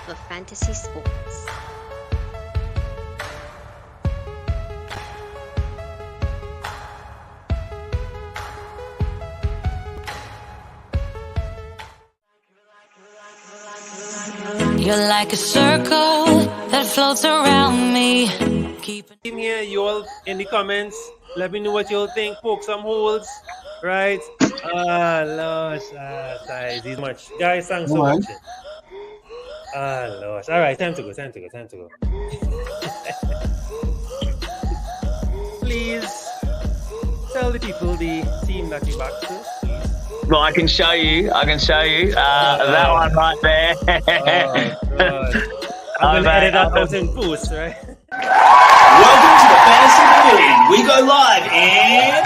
for fantasy sports. You're like a circle that floats around me. In here, you all in the comments, let me know what you all think. Poke some holes, right? Lord, guys, these much. Guys, thanks for watching. Lord. All right, time to go. Please tell the people the team that you back to, please. Well, I can show you. That one right there. God. I'm gonna edit that out in post, right? Welcome to the Fantasy Pavilion. We go live in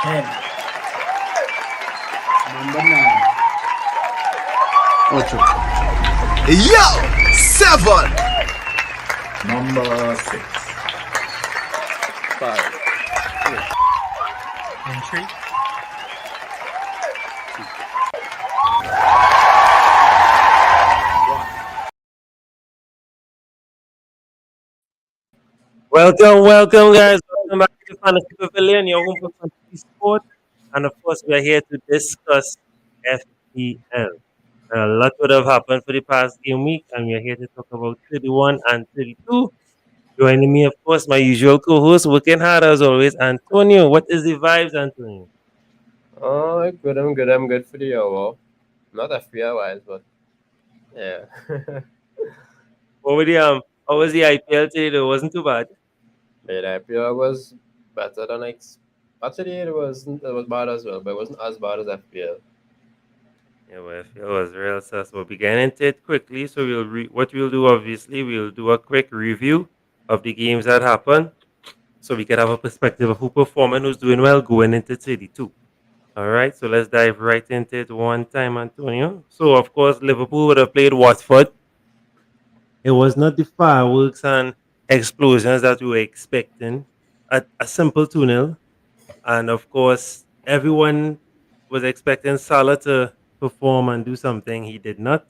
10. Number 9. 8. Yo! 7. Number 6. 5. 4. 3. Welcome, guys. Welcome back to Fantasy Pavilion, your home for fantasy sport. And of course, we are here to discuss FPL. And a lot would have happened for the past game week, and we are here to talk about 31 and 32. Joining me, of course, my usual co-host, working hard as always, Antonio. What is the vibes, Antonio? Oh, good. I'm good for the hour. Not FPL wise, but yeah. How was the IPL today? Though? Wasn't too bad. The IPL was better than actually it was bad as well, but it wasn't as bad as FPL. Yeah, well, FPL was real sus. We'll be getting into it quickly. So what we'll do, obviously, we'll do a quick review of the games that happened, so we can have a perspective of who performed and who's doing well going into 32. All right, so let's dive right into it one time, Antonio. So, of course, Liverpool would have played Watford. It was not the fireworks and explosions that we were expecting. A simple 2-0. And, of course, everyone was expecting Salah to perform and do something. He did not.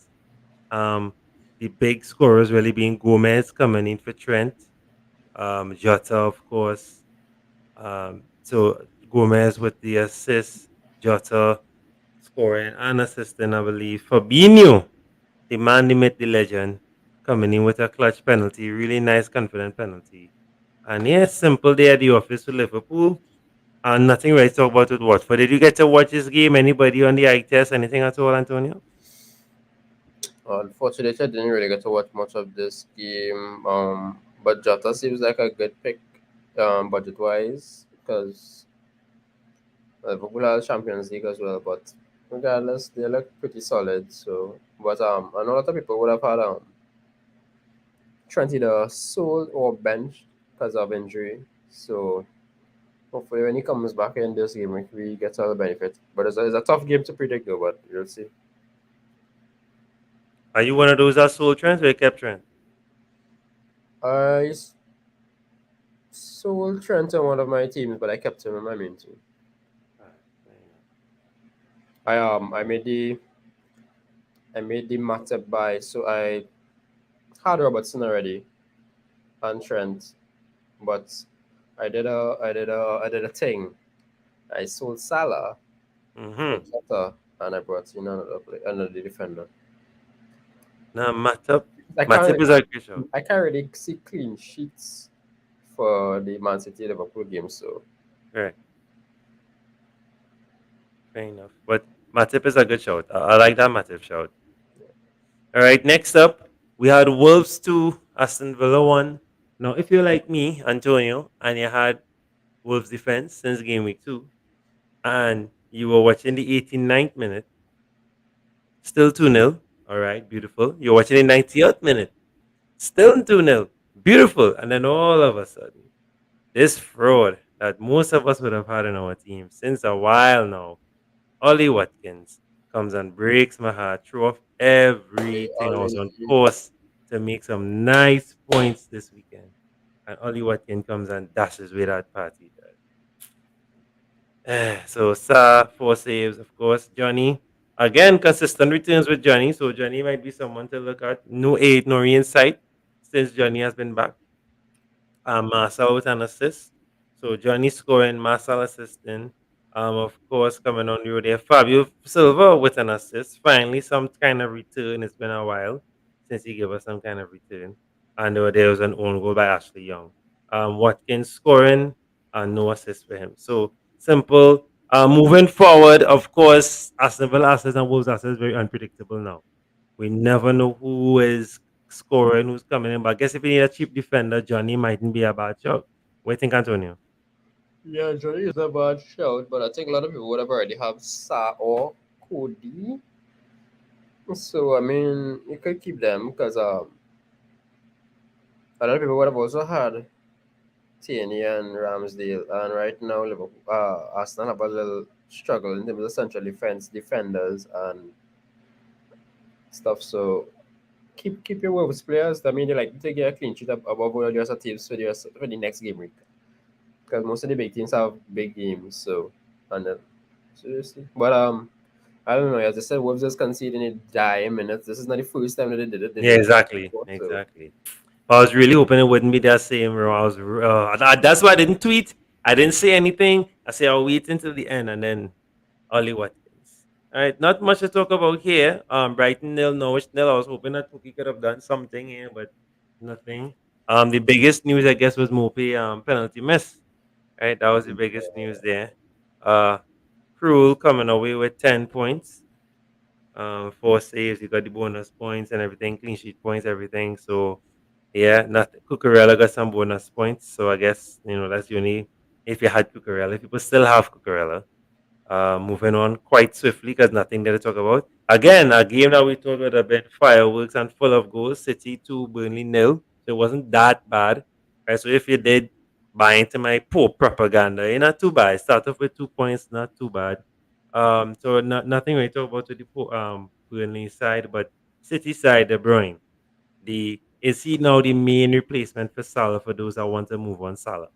Um, the big scorers really being Gomez coming in for Trent. Jota, of course. So Gomez with the assist, Jota scoring and assisting, I believe. Fabinho, the man, the myth, the legend, coming in with a clutch penalty. Really nice, confident penalty. And yeah, simple day at the office for Liverpool. And nothing right to talk about with Watford. Did you get to watch this game? Anybody on the eye test? Anything at all, Antonio? Unfortunately, I didn't really get to watch much of this game. But Jota seems like a good pick, budget wise, because Liverpool has Champions League as well. But regardless, they look pretty solid. So, but I know a lot of people would have had Trent either sold or benched because of injury. So hopefully when he comes back in this game, we get all the benefit. But it's a tough game to predict though, but you'll see. Are you one of those that sold Trent or you kept Trent? I sold Trent on one of my teams, but I kept him in my main team. I made the Matip buy, so I had Robertson already and Trent, but I did a thing. I sold Salah, Mm-hmm. and I brought in another defender. Now, Matip I is a great show. can't really see clean sheets for the Man City Liverpool game, so Correct. Fair enough. But Matip is a good shout. I like that Matip shout. All right, next up, we had Wolves 2, Aston Villa 1. Now, if you're like me, Antonio, and you had Wolves defense since game week 2, and you were watching the 89th minute, still 2-0. All right, beautiful. You're watching the 90th minute, still 2-0. Beautiful. And then all of a sudden, this fraud that most of us would have had in our team since a while now, Ollie Watkins, comes and breaks my heart, threw off everything. I was on course to make some nice points this weekend. And Ollie Watkins comes and dashes with that party. So Sa 4 saves, of course. Johnny again consistent returns with Johnny. So Johnny might be someone to look at. No aid, no insight since Johnny has been back. Marcel with an assist. So Johnny scoring, Marcel assisting. Of course, coming on you there, Fabio Silva with an assist. Finally, some kind of return. It's been a while since he gave us some kind of return. And there was an own goal by Ashley Young. Watkins scoring and no assist for him. So simple. Moving forward, of course, Aston Villa assist and Wolves assist is very unpredictable now. We never know who is scoring, who's coming in. But I guess if you need a cheap defender, Johnny mightn't be a bad shot. What do you think, Antonio? Yeah, Johnny is a bad shout, but I think a lot of people would have already have Sa or Cody. So I mean, you could keep them because a lot of people would have also had Tierney and Ramsdale, and right now Liverpool, Arsenal have a little struggle in terms of central defenders and stuff. So keep your Wolves players. I mean, they like to get a clean sheet above all the other teams for the next game week because most of the big teams have big games. So and seriously, but I don't know. As I said, Wolves just conceding it dying minutes. This is not the first time that they did it. They Yeah, did it exactly. before, so Exactly. I was really hoping it wouldn't be that same. That's why I didn't tweet. I didn't say anything. I said I'll wait until the end and then Ollie Watkins. All right, not much to talk about here. Brighton nil, Norwich nil. I was hoping that Cookie could have done something here, but nothing. The biggest news I guess was Mope penalty miss. Right, that was the biggest news there. Uh, Cruel coming away with 10 points. 4 saves, you got the bonus points and everything, clean sheet points, everything. So yeah, not Cucurella got some bonus points. So I guess that's the only if you had Cucurella. If people still have Cucurella, moving on quite swiftly because nothing there to talk about. Again, a game that we thought would have been fireworks and full of goals. City 2, Burnley nil. So it wasn't that bad. Right. So if you did buy into my poor propaganda, not too bad. Start off with 2 points, not too bad. So nothing really talk about to the Burnley side, but City side, De Bruyne. Is he now the main replacement for Salah for those that want to move on Salah?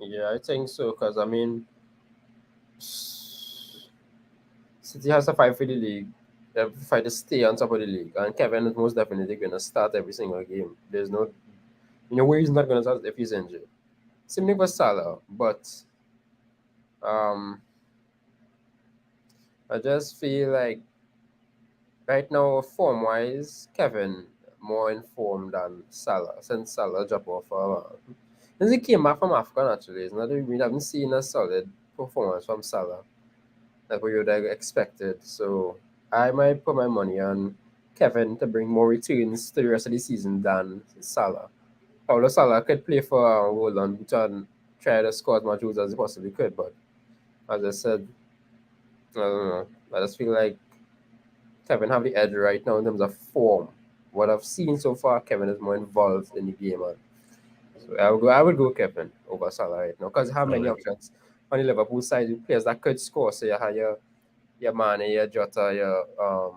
yeah, I think so. Because I mean, City has to fight for the league. They have to fight to stay on top of the league, and Kevin is most definitely going to start every single game. There's no, where he's not going to start if he's injured. Same thing for Salah, but um, I just feel like right now, form wise, Kevin more informed than Salah since Salah dropped off for a while. Since he came back from Africa, actually, it's not that we haven't seen a solid performance from Salah like we would have expected. So I might put my money on Kevin to bring more returns to the rest of the season than Salah. Paulo Salah could play for Wolverhampton and try to score as much goals as he possibly could, but as I said, I don't know. I just feel like Kevin have the edge right now in terms of form. What I've seen so far, Kevin is more involved in the game, man. So I would go Kevin over Salah right now because you have many options on the Liverpool side, with players that could score. So you have your Mane, your Jota, your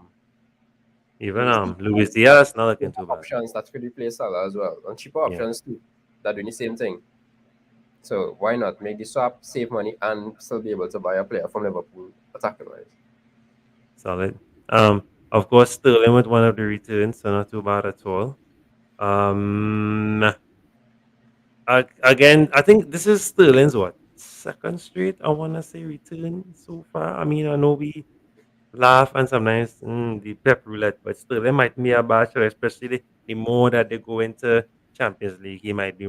Even Luis Diaz not looking too bad. options that could replace Salah as well, and cheaper Yeah. options too that doing the same thing. So why not make the swap, save money, and still be able to buy a player from Liverpool attacking wise? Solid. Of course, Sterling with one of the returns, so not too bad at all. Um, Again, I think this is Sterling's second straight. I want to say return so far. I mean, I know we laugh and sometimes the pep roulette, but Sterling might be a bad shot, especially the more that they go into Champions League. He might be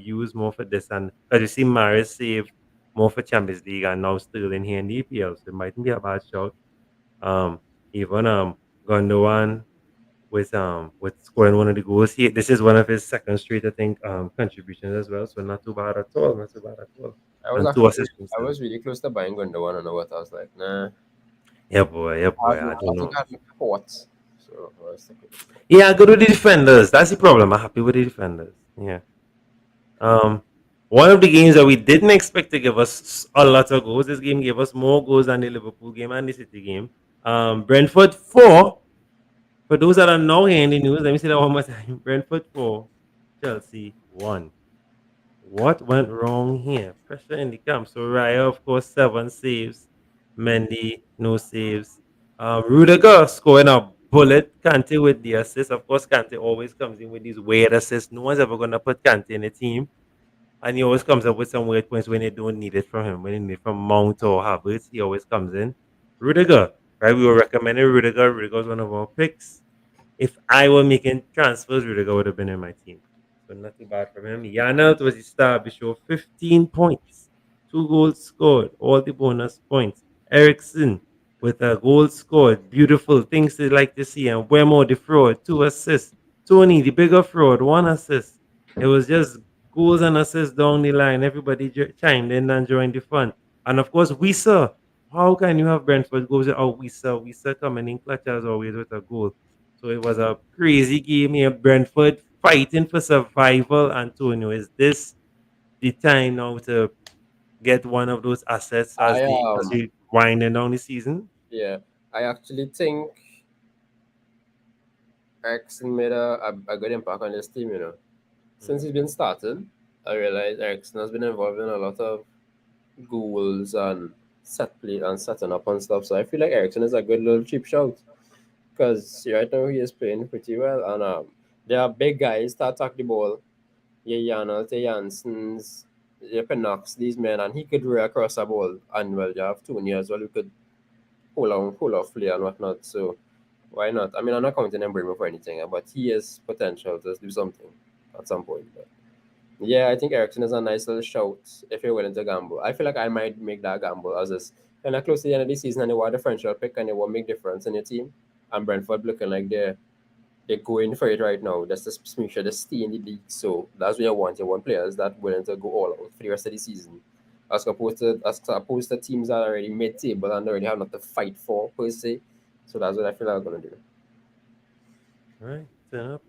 used more for this, and as you see, Maris saved more for Champions League, and now Sterling here in the EPL, so it might be a bad shot. Even Gundogan with scoring one of the goals. This is one of his second straight, I think, contributions as well. So not too bad at all. Not too bad at all. I was And two actually assists. I was really close to buying Gundogan, and what I was like, nah. Yeah, boy. Yeah, boy. I don't know. think I had thoughts. So I was thinking, Yeah, good with the defenders. That's the problem. I'm happy with the defenders. Yeah. One of the games that we didn't expect to give us a lot of goals. This game gave us more goals than the Liverpool game and the City game. Brentford 4. For those that are now hearing the news, let me say that one more time. Brentford 4, Chelsea 1. What went wrong here? Pressure in the camp. So Raya, of course, 7 saves. Mendy, no saves. Rudiger scoring a bullet. Kante with the assist. Of course, Kante always comes in with these weird assists. No one's ever going to put Kante in the team. And he always comes up with some weird points when they don't need it from him. When they need it from Mount or Havertz, he always comes in. Rudiger, right? We were recommending Rudiger. Rudiger was one of our picks. If I were making transfers, Rudiger would have been in my team. So not too bad from him. Yanelt was the star. We show 15 points, 2 goals scored, all the bonus points. Ericsson with a goal scored, beautiful things they like to see. And Wemo the fraud, 2 assists. Tony the bigger fraud, 1 assist. It was just goals and assists down the line. Everybody chimed in and joined the fun. And of course, Wisa. How can you have Brentford goals without Wisa? Wisa coming in clutch as always with a goal. So it was a crazy game here. Brentford fighting for survival. Antonio, is this the time now to get one of those assets I as we winding down the season? Yeah, I actually think Ericsson made a good impact on this team. Since he's been started, I realized Ericsson has been involved in a lot of goals and set play and setting up and stuff. So I feel like Ericsson is a good little cheap shout because right now he is playing pretty well. And they are big guys to attack the ball. Yeah, Janelt, Janssens, Pinnox, these men, and he could roll across the ball. And well, you have Tony as well, who could hold off play and whatnot. So why not? I mean, I'm not counting Mbeumo for anything, but he has potential to do something at some point. But yeah, I think Ericsson is a nice little shout if you're willing to gamble. I feel like I might make that gamble as it's kind of close to the end of the season and they want a differential pick and they want to make difference in your team. And Brentford looking like they're going for it right now. That's just make sure they stay in the league. So that's what you want. You want players that willing to go all out for the rest of the season. As opposed to teams that are already mid table and already have nothing to fight for per se. So that's what I feel like I'm gonna do. All right, turn up.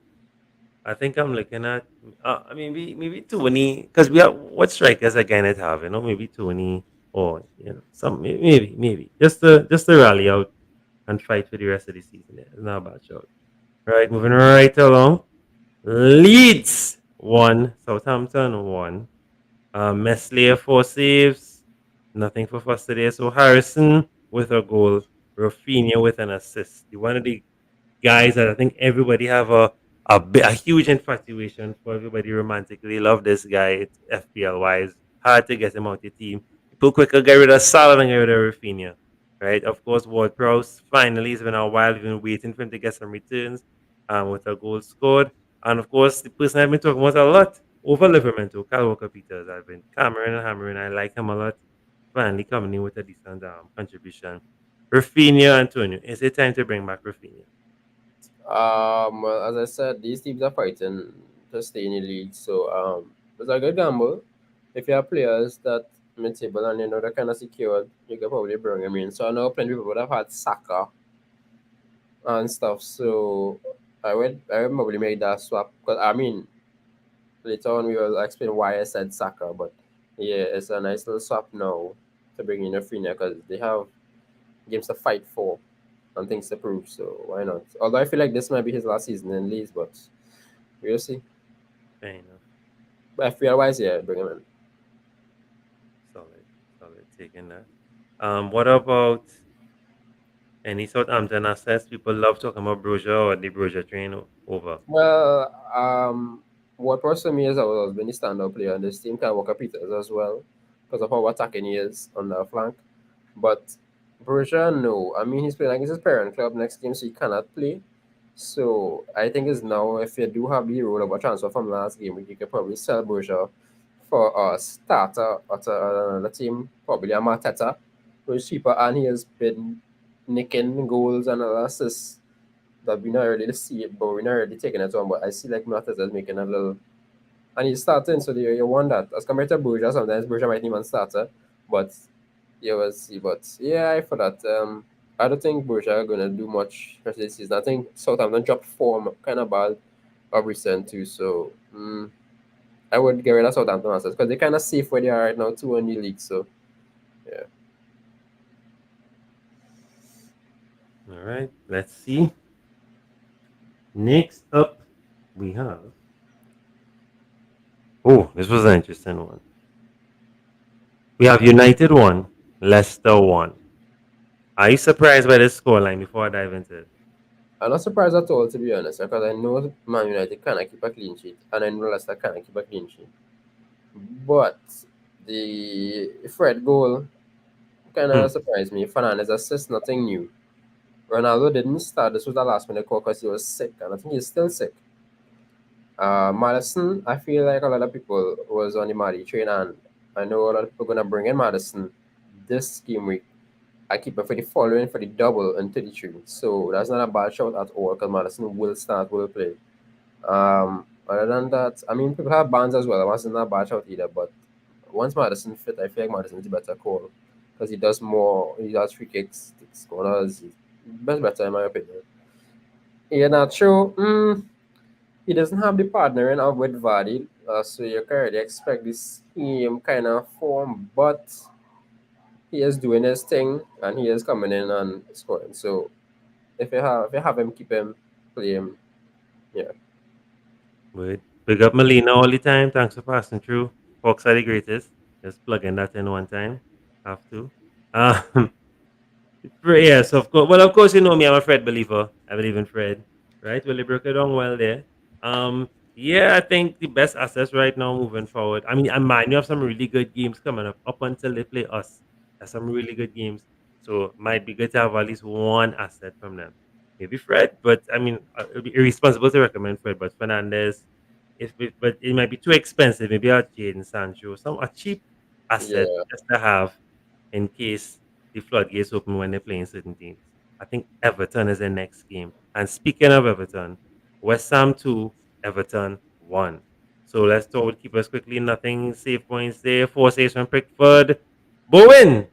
I think I'm looking at, I mean, maybe 20, because we have what strikers again it have, maybe 20 or some maybe just to rally out and fight for the rest of the season. Yeah, it's not a bad shot. Right, moving right along. Leeds 1, Southampton 1. Meslier 4 saves, nothing for first today. So Harrison with a goal, Rafinha with an assist. One of the guys that I think everybody have a huge infatuation for. Everybody romantically love this guy. It's FPL wise, hard to get him out the team. People quicker get rid of Salah and get rid of Rafinha, right? Of course, Ward Prowse finally has been a while. We've been waiting for him to get some returns, with a goal scored, and of course, the person I've been talking about a lot over Liverpool, Kyle Walker Peters. I've been hammering and hammering. I like him a lot. Finally coming in with a decent contribution. Rafinha, Antonio, is it time to bring back Rafinha? Well, as I said, these teams are fighting to stay in the league. So it's a good gamble. If you have players that mid-table and they're kind of secured, you can probably bring them in. So I know plenty of people that have had Saka and stuff. So I would probably make that swap. Because I mean, later on we will explain why I said Saka. But yeah, it's a nice little swap now to bring in Rafinha because they have games to fight for and things to prove. So why not? Although I feel like this might be his last season in Leeds, but we'll see. Fair enough. But FPL wise, yeah, bring him in. Solid taking that. What about any Southampton assets? People love talking about Broja or the Broja train over. Well, what works for me is I was been the standout player on this team, Kyle Walker Peters as well, because of how attacking he is on the flank. But Borussia, no. I mean, he's playing against his parent club next game, so he cannot play. So I think it's now, if you do have the role of a transfer from last game, you could probably sell Borussia for a starter at another team, probably a Mateta, who is cheaper, and he has been nicking goals and assists that we not really see it, but we're not really taking it on. But I see like Mateta is making a little, and he's starting, so you want that. As compared to Borussia, sometimes Borussia might even starter, but you will see. But yeah, for that, I don't think Borussia are gonna do much rest of the season. I think Southampton dropped form kind of bad of recent too, so I would get rid of Southampton assets because they're kind of safe where they are right now too in the league. So yeah. All right, let's see. Next up, we have Oh, this was an interesting one. We have United 1, Leicester 1. Are you surprised by this scoreline before I dive into it? I'm not surprised at all, to be honest, because I know Man United cannot keep a clean sheet, and I know Leicester cannot keep a clean sheet. But the Fred goal kind of surprised me. Fernandes assist, nothing new. Ronaldo didn't start. This was the last minute call because he was sick, and I think he's still sick. Madison, I feel like a lot of people was on the Maddy train, and I know a lot of people gonna bring in Madison this game week. I keep it for the following for the double and 33. So that's not a bad shot at all because Madison will start, will play. Other than that, I mean, people have Barnes as well. Madison's not a bad shot either, but once Madison fit, I feel like Madison's a better call because he does more. He does free kicks, takes corners. He's better in my opinion. Yeah, not true. He doesn't have the partnering of with Vardy, so you can already expect this same kind of form, but he is doing his thing and he is coming in and scoring. So if you have him, keep him, play him. Yeah. Wait. Big up Melina all the time. Thanks for passing through. Fox are the greatest. Just plugging that in one time. Have to. Um, yes, of course. Well, of course, you know me. I'm a Fred believer. I believe in Fred. Right? Well, they broke it down well there. Yeah, I think the best assets right now moving forward. I mean, I mind you have some really good games coming up until they play us. There's some really good games. So might be good to have at least one asset from them. Maybe Fred, but I mean, it'd be irresponsible to recommend Fred. But Fernandez, but it might be too expensive. Maybe a Jaden Sancho, some a cheap asset Yeah. just to have in case the floodgates open when they're playing certain teams. I think Everton is the next game. And speaking of Everton, West Ham 2, Everton 1. So let's talk with keepers quickly. Nothing save points there. 4 saves from Pickford. Bowen,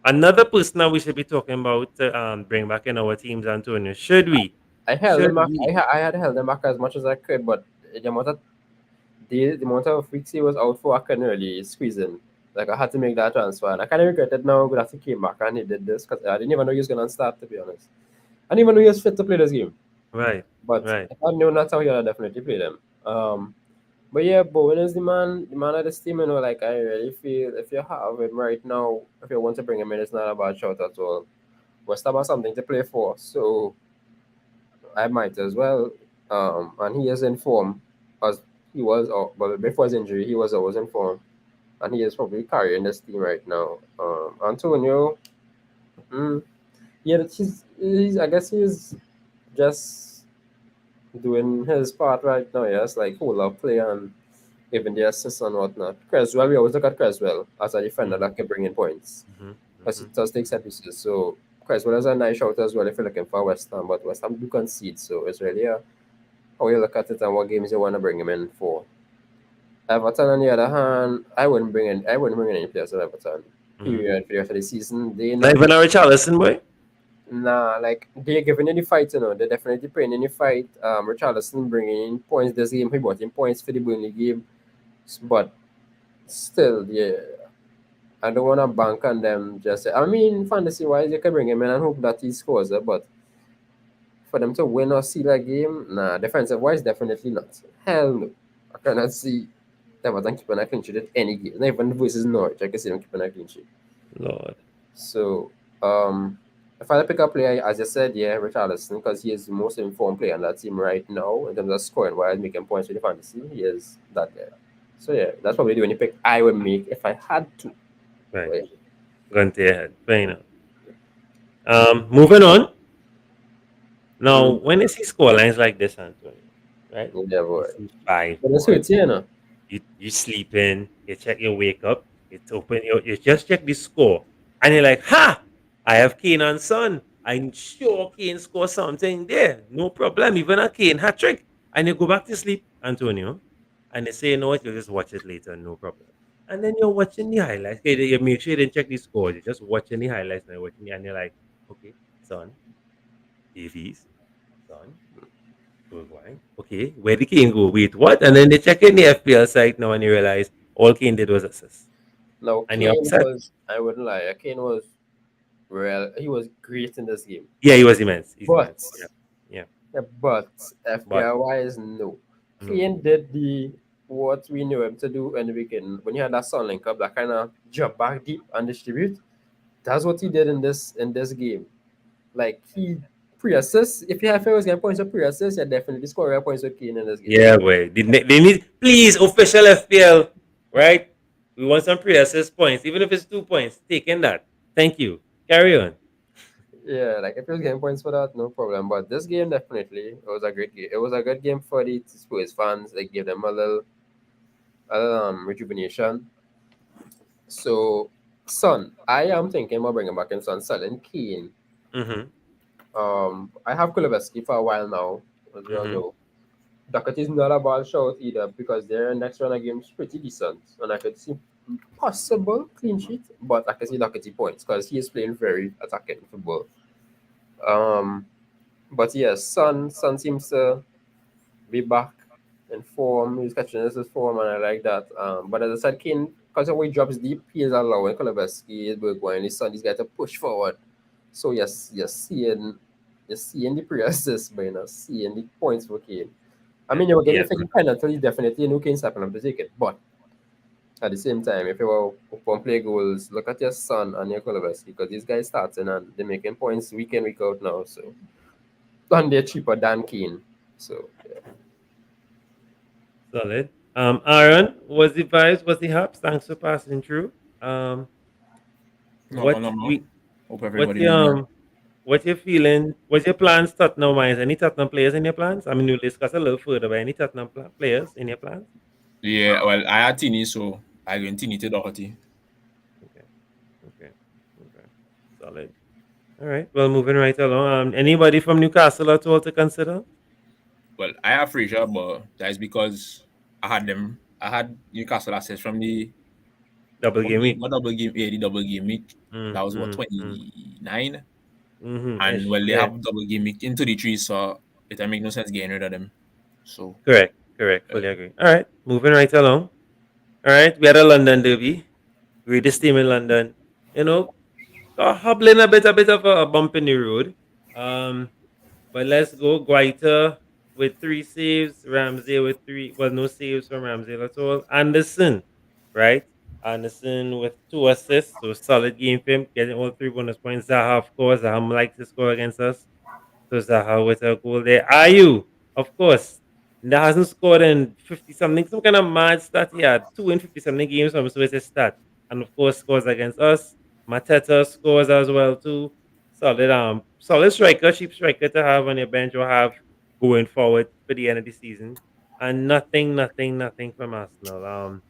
another person that we should be talking about to bring back in our teams, Antonio. Should we? I held Should him back. we? I had held him back as much as I could, but the amount of weeks he was out for, I couldn't really squeeze in. Like I had to make that transfer, and I kind of regret it now. But after he came back and he did this, because I didn't even know he was gonna start. To be honest, I didn't even know he was fit to play this game. Right. But Right. if I knew that's how he would have definitely played him. But yeah, Bowen is the man of this team. You know, like I really feel if you have him right now, if you want to bring him in, it's not a bad shot at all. West Ham has something to play for, so I might as well. And he is in form as he was, but before his injury, he was always in form, and he is probably carrying this team right now. Antonio, mm, yeah, he's I guess he's just doing his part right now. Yes, like hold up play and even the assists and whatnot. Creswell, we always look at Creswell as a defender that can bring in points Hmm. because he does take set pieces. So Creswell is a nice shout as well if you're looking for West Ham, but West Ham do concede, so it's really how you look at it and what games you want to bring him in for. Everton, on the other hand, I wouldn't bring in any players of Everton. Period. For the rest of the season, they Not not even a Richarlison, boy. nah like they're giving in the fight. They're definitely playing in the fight. Richarlison bringing in points this game. He brought in points for the Burnley game, but still, yeah. I don't want to bank on them. Just I mean, fantasy wise, you can bring him in and hope that he scores it, but for them to win or seal a game, nah. Defensive wise, definitely not. Hell no. I cannot see Everton keeping a clean sheet at any game. Not even versus Norwich, I can see them keeping a clean sheet. Lord. So, if I pick up player, as I said, yeah, Richarlison, because he is the most informed player on that team right now in terms of scoring, while making points with the fantasy, he is that guy. So yeah, that's probably the only pick I would make if I had to. Right. But, yeah. Gun to your head. Fair enough. Moving on. Now, when you see score lines like this, Antonio, right? Yeah, boy. You see 5. But that's 4, what you know. you sleep in, you wake up, it's open, you just check the score, and you're like, ha! I have Kane and Son. I'm sure Kane scored something there. No problem. Even a Kane hat trick. And you go back to sleep, Antonio, and they say, you know what, you'll just watch it later, no problem. And then you're watching the highlights. Okay, you make sure you didn't check the scores. You're just watching the highlights and and you're like, okay, Son, Davies, Son, Uruguay. Okay, where did Kane go? Wait, what? And then they check in the FPL site now and you realize all Kane did was assist. No, And Kane you're upset. I wouldn't lie. Kane was he was great in this game. Yeah, he was immense. He's But immense. Yeah. yeah, but FPL wise, no. Mm. Kane did the what we knew him to do in the weekend when he had that Sun link up, that kind of jump back deep and distribute. That's what he did in this game. Like he pre-assist. If he was getting points for pre-assist, he definitely score points with Kane in this game. Yeah, boy. They need, please, official FPL, right? We want some pre-assist points, even if it's 2 points. Taking that. Thank you. Carry on. Yeah, like if he was getting points for that, no problem. But this game definitely it was a great game. It was a good game for the Spurs fans. They gave them a little rejuvenation. So, Son, I am thinking about bringing back in Son, selling Kane. Mm-hmm. I have Kulusevski for a while now, as we all know. Doherty is not a ball shout either because their next run of games pretty decent, and I could see possible clean sheet, but I can see Doherty points because he is playing very attacking football. But yes, Son seems to be back in form. He's catching his form, and I like that. But as I said, Kane, because of the way he drops deep, he is allowing Kulusevski, Bergwijn, his Son, these guys to push forward. So yes, you're seeing the pre-assist, but you're not seeing the points for Kane. I mean, you were getting 50 penalties, definitely, no Kane's happening to take it. But at the same time, if you were upon play goals, look at your Son and your Kulusevski, because these guys starting and they're making points week in, week out now. So, and they're cheaper than Kane. So, yeah. Solid. Aaron, what's the vibes? What's the haps? Thanks for passing through. No. Hope everybody. What you feeling? What's your plans, Tottenham wise? Any Tottenham players in your plans? I mean, we'll discuss a little further, but any Tottenham players in your plans? Yeah, well, I had Tini, so I went Tini to Doherty. Okay. Solid. All right. Well, moving right along. Anybody from Newcastle at all to consider? Well, I have Fraser, but that is because I had them. I had Newcastle assets from the double game week. The double game week. That was 29. And well, they have double game week into the 3, so it doesn't make no sense getting rid of them. So correct. Fully agree. All right, moving right along. All right, we had a London derby. Greatest team in London. You know, hobbling a bit of a bump in the road. But let's go. Guaita with 3 saves. Ramsey with 3. Well, no saves from Ramsey at all. Anderson, right? Anderson with 2 assists. So solid game for him. Getting all 3 bonus points. Zaha, of course. Zaha likes to score against us. So Zaha with a goal there. Ayew, of course. That hasn't scored in 50-something. Some kind of mad stat. He had 2 in 50-something games. So it's a stat. And of course, scores against us. Mateta scores as well too. Solid striker, cheap striker to have on your bench or have going forward for the end of the season. And nothing from Arsenal.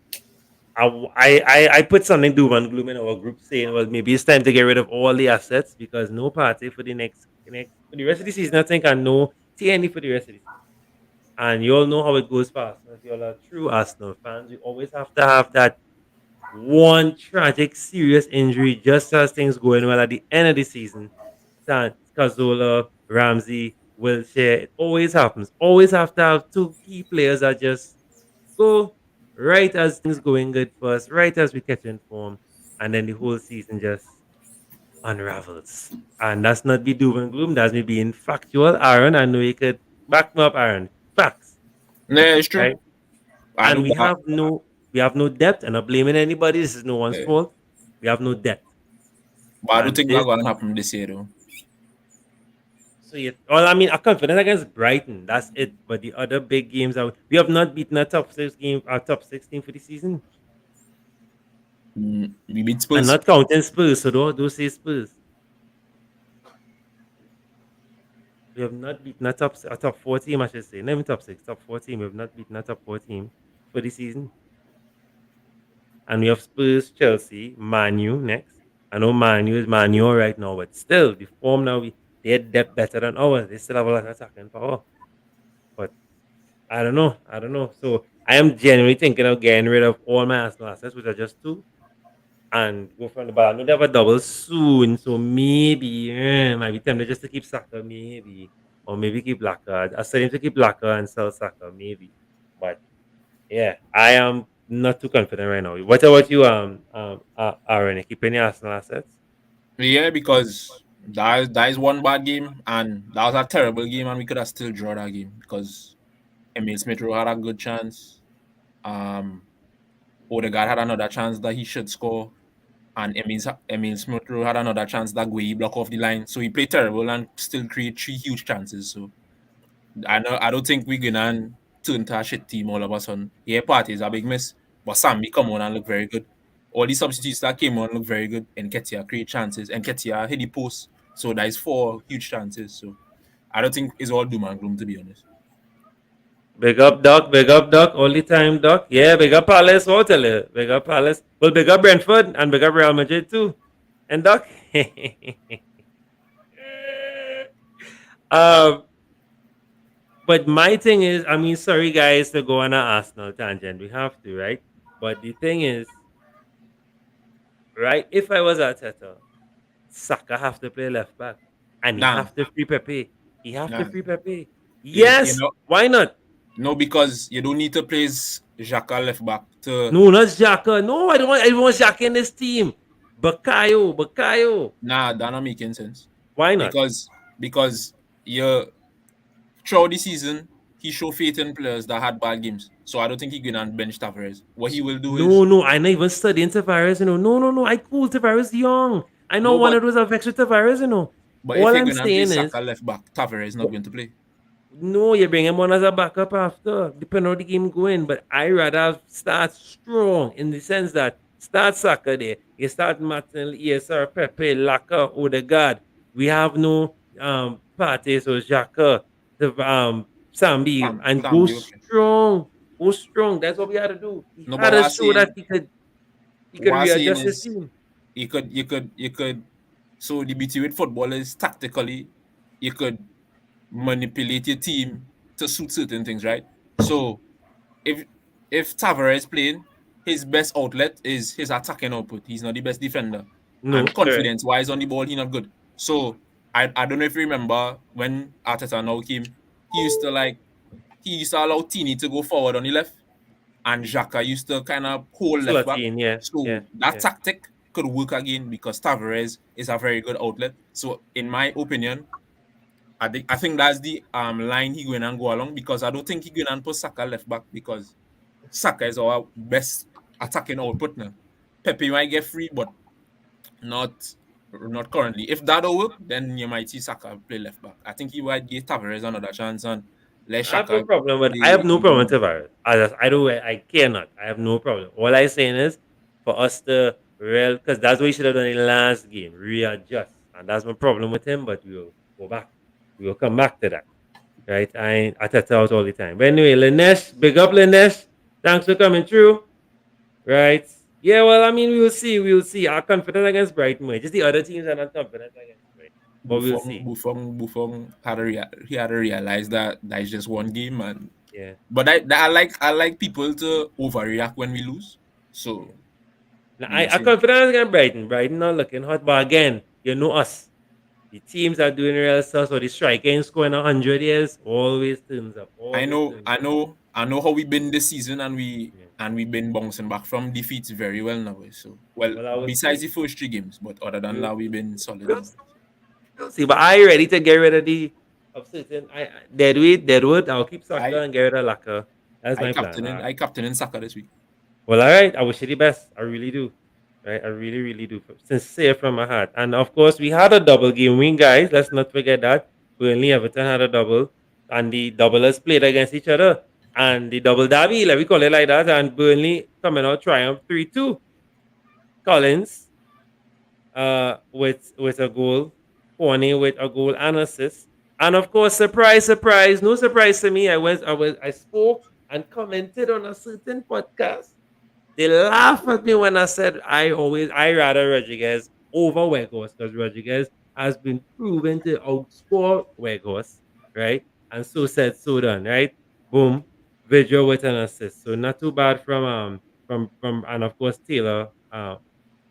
I put something doom and gloom in our group saying, well, maybe it's time to get rid of all the assets because no party for the rest of the season, I think, and no TNE for the rest of the season. And you all know how it goes for Arsenal. If you're a true Arsenal fans, you always have to have that one tragic, serious injury just as things going well at the end of the season. Cazorla, Ramsey, Wilshere, it always happens. Always have to have 2 key players that just go right as things going good for us, right as we catch in form, and then the whole season just unravels. And that's not be doom and gloom, that's me being factual. Aaron, I know you could back me up, Aaron. Facts. Yeah, it's true. Right? And we have no depth, and not blaming anybody. This is no one's fault. We have no depth. But I don't think that's going to happen this year, though. So I'm confident against Brighton. That's it. But the other big games, we have not beaten a top 6 game, our top 16 for the season. We beat Spurs. And not counting Spurs, so don't say Spurs. We have not beaten a top 4 team, I should say. Not even top 6, top 4 team. We have not beaten a top 4 team for the season. And we have Spurs, Chelsea, Man U next. I know Man U is Man U right now, but still, the form now, they're depth better than ours. They still have a lot of attacking power. But I don't know. So I am genuinely thinking of getting rid of all my Arsenal assets, which are just 2, and go from the ball. I know they have a double soon, so maybe might be tempted just to keep Saka, maybe. Or maybe keep Laka. I said him to keep Laka and sell Saka, maybe. But yeah, I am not too confident right now. What about you, Aaron? Keeping your Arsenal assets? Yeah, because that is one bad game, and that was a terrible game, and we could have still drawn that game because Emil Smith Rowe had a good chance. Odegaard had another chance that he should score, and Emil Smith Rowe had another chance that Gueye block off the line. So he played terrible and still create 3 huge chances. So I don't think we're gonna turn to a shit team all of a sudden. Yeah, Partey is a big miss, but Sambi come on and look very good. All the substitutes that came on look very good. And Nketiah create chances. And Nketiah hit the post. So that is 4 huge chances. So I don't think it's all doom and gloom, to be honest. Big up, Doc, all the time, Doc. Yeah, big up Palace, what tell you? Big up Palace. Well, big up Brentford and big up Real Madrid too. And Doc. But my thing is, I mean, sorry guys to go on an Arsenal tangent. We have to, right? But the thing is, right, if I was Arteta, Saka have to play left back. And he have to free Pepe. He have to free Pepe. Yes, why not? No, because you don't need to place Xhaka left back. No, not Xhaka. No, I don't want everyone Xhaka in this team. Bukayo. Nah, that not making sense. Why not? Because throughout the season, he showed faith in players that had bad games. So I don't think he's going to bench Tavares. What he will do is... No, I not even studying Tavares, you know. No, I cool Tavares young. I know one of those affects with Tavares, you know. But all if you're going to play Saka left back, Tavares is not going to play. No, you bring him on as a backup after, depending on the game going. But I rather start strong in the sense that start Saka there. You start Martin, ESR, Pepe, Laka, Odegaard. We have no Partey, so Xhaka, Sambi, and go strong. Go strong. That's what we had to do. He had to show that he could readjust his team. You could. So the beauty with football is tactically, you could manipulate your team to suit certain things, right? So if Tavares playing, his best outlet is his attacking output. He's not the best defender. No, and confidence-wise on the ball, he's not good. So I don't know if you remember when Arteta now came, he used to allow Tini to go forward on the left, and Xhaka used to kind of hold left back. That tactic could work again because Tavares is a very good outlet. So in my opinion, I think that's the line he's going to go along, because I don't think he's going to put Saka left back because Saka is our best attacking output now. Pepe might get free, but not currently. If that don't work, then you might see Saka play left back. I think he might give Tavares another chance and let Xhaka. I have no problem with Tavares. I cannot. I have no problem. All I'm saying is for us to because that's what he should have done in the last game, readjust. And that's my problem with him, but we'll go back. We will come back to that. Right? I Arteta out all the time. But anyway, Lanesh, big up Lanesh. Thanks for coming through. Right? Yeah, well, I mean, we will see. Our confidence against Brighton, just the other teams are not confident against Brighton. But we'll see. Buffon had to realize that is just one game, and yeah. But I like people to overreact when we lose. So I confident against Brighton. Brighton not looking hot, but again, you know us. The teams are doing real stuff, so the striking scoring 100 years always turns up. I know how we've been this season, and we've been bouncing back from defeats very well now. So besides the first 3 games, but other than that, we've been solid. We'll see, but are you ready to get rid of certain Deadwood? I'll keep Saka and get rid of Laka. That's my plan. I captain Saka this week. Well, all right. I wish you the best. I really do. Right? I really, really do. Sincere from my heart. And of course, we had a double game win, guys. Let's not forget that. Burnley Everton had a double, and the doublers played against each other. And the double derby, let me call it like that. And Burnley coming out triumph 3-2. Collins with a goal. Forney with a goal and assist. And of course, surprise, no surprise to me. I spoke and commented on a certain podcast. They laugh at me when I said I rather Rodriguez over Weghorst, because Rodriguez has been proven to outscore Weghorst, right? And so said, so done, right? Boom, Vidra with an assist. So not too bad from and of course Taylor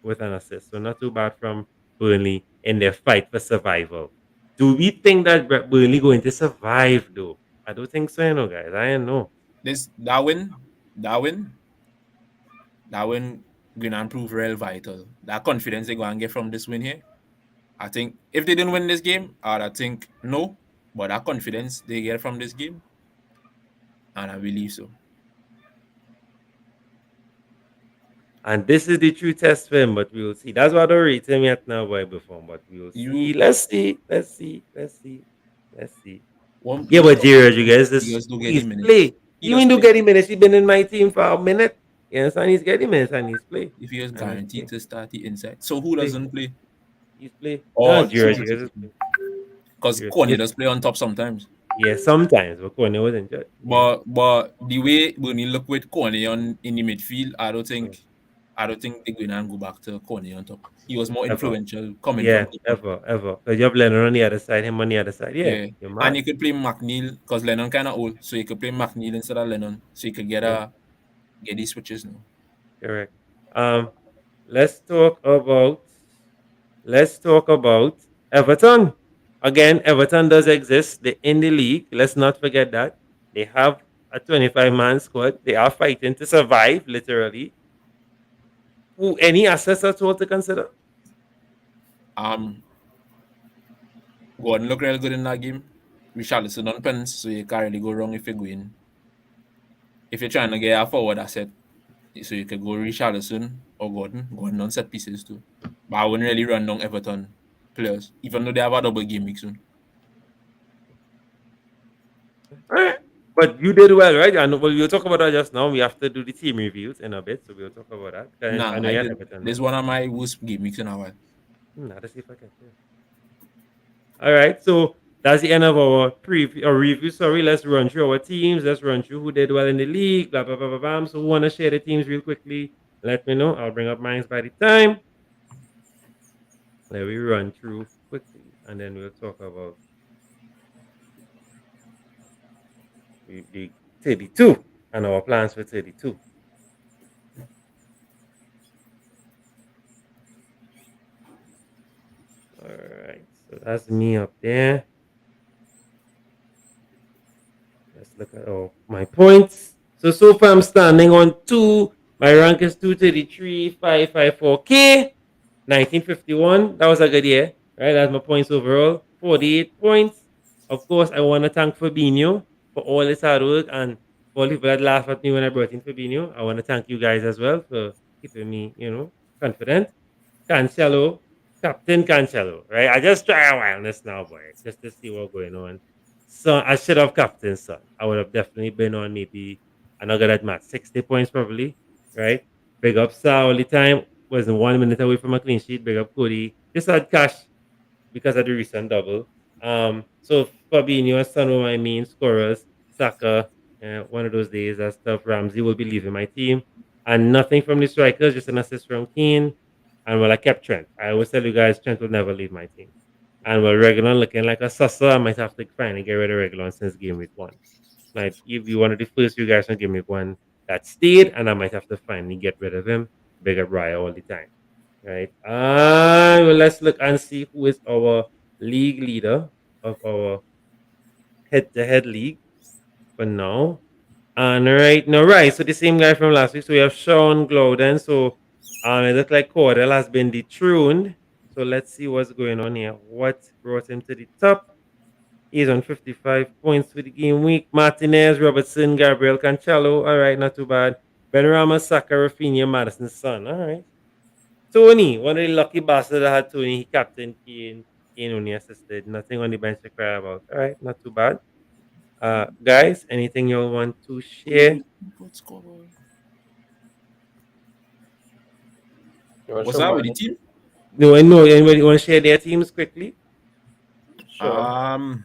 with an assist. So not too bad from Burnley in their fight for survival. Do we think that Burnley going to survive though? I don't think so, guys. I don't know. This Darwin going to improve real vital. That confidence they're going to get from this win here. I think if they didn't win this game, I think no. But that confidence they get from this game, and I believe so. And this is the true test for him, but we will see. That's why I don't rate him yet now, boy, before. But we will see. Let's see. One, Yeah, but Jerry Rodriguez, you guys do get please him minutes. play. He You does mean to play. get him minutes? He's been in my team for a minute. You understand? He's getting minutes and he's play. If he is And guaranteed play. to start the inside. So who doesn't play? He's play. Oh, No, Jerry Rodriguez is play. because Yes, Kone yes. does play on top sometimes. Yeah, sometimes, but Kone was injured. But the way when you look with Kone on in the midfield, I don't think they're gonna go back to Kone on top. He was more Ever. influential coming Yeah, from ever. Because you have Lennon on the other side, him on the other side. Yeah, you're and mad. you could play McNeil because Lennon kind of old, so you could play McNeil instead of Lennon, so you could get these switches now. Correct. Let's talk about Everton. Again, Everton does exist. They're in the league. Let's not forget that. They have a 25-man squad. They are fighting to survive, literally. Any assets at all to consider? Gordon looked real good in that game. Richarlison on pens, so you can't really go wrong if you go in. If you're trying to get a forward asset, so you could go Richarlison or Gordon on set pieces too. But I wouldn't really run down Everton players, even though they have a double game week soon. All right. But you did well, right? And we'll talk about that just now. We have to do the team reviews in a bit, so we'll talk about that. Nah, I know you had Everton. this is one of my worst game weeks in a while. Let's see if I can. All right, so that's the end of our preview or review. Sorry, let's run through our teams. Let's run through who did well in the league. Blah blah blah blah blah. So, who want to share the teams real quickly? Let me know. I'll bring up mine by the time. Let me run through quickly, and then we'll talk about the 32 and our plans for 32. All right, so that's me up there. Let's look at my points. So far I'm standing on 2. My rank is 233, 554K, 1951. That was a good year, right? That's my points overall. 48 points. Of course, I want to thank Fabinho for all his hard work and all the people that laughed at me when I brought in Fabinho. I want to thank you guys as well for keeping me, confident. Cancelo, Captain Cancelo, right? I just try a wildness now, boy, just to see what's going on. So I should have captain Son. I would have definitely been on maybe another at match 60 points probably, right? Big up Sal all the time. Wasn't 1 minute away from a clean sheet. Big up Cody. Just had cash because of the recent double. So Fabinho and Son were my main scorers. Saka, one of those days, that stuff. Ramsey will be leaving my team. And nothing from the strikers, just an assist from Keane. And I kept Trent. I always tell you guys, Trent will never leave my team. And Reguilon looking like a susser. I might have to finally get rid of Reguilon since game week 1. Might be one of the first few guys from game week 1 that stayed, and I might have to finally get rid of him. Big up Raya all the time. Right? Let's look and see who is our league leader of our head-to-head league for now. And right. So the same guy from last week. So we have Sean Glowden. So it looks like Cordell has been dethroned. So let's see what's going on here. What brought him to the top? He's on 55 points for the game week. Martinez, Robertson, Gabriel Cancelo. All right, not too bad. Benrahma, Saka, Rafinha, Madison, Son. All right. Tony, one of the lucky bastards that had Tony. He captained Kane. Kane only assisted. Nothing on the bench to cry about. All right, not too bad. Guys, anything you all want to share? What's that with the team? No, I know. Anybody want to share their teams quickly? Sure.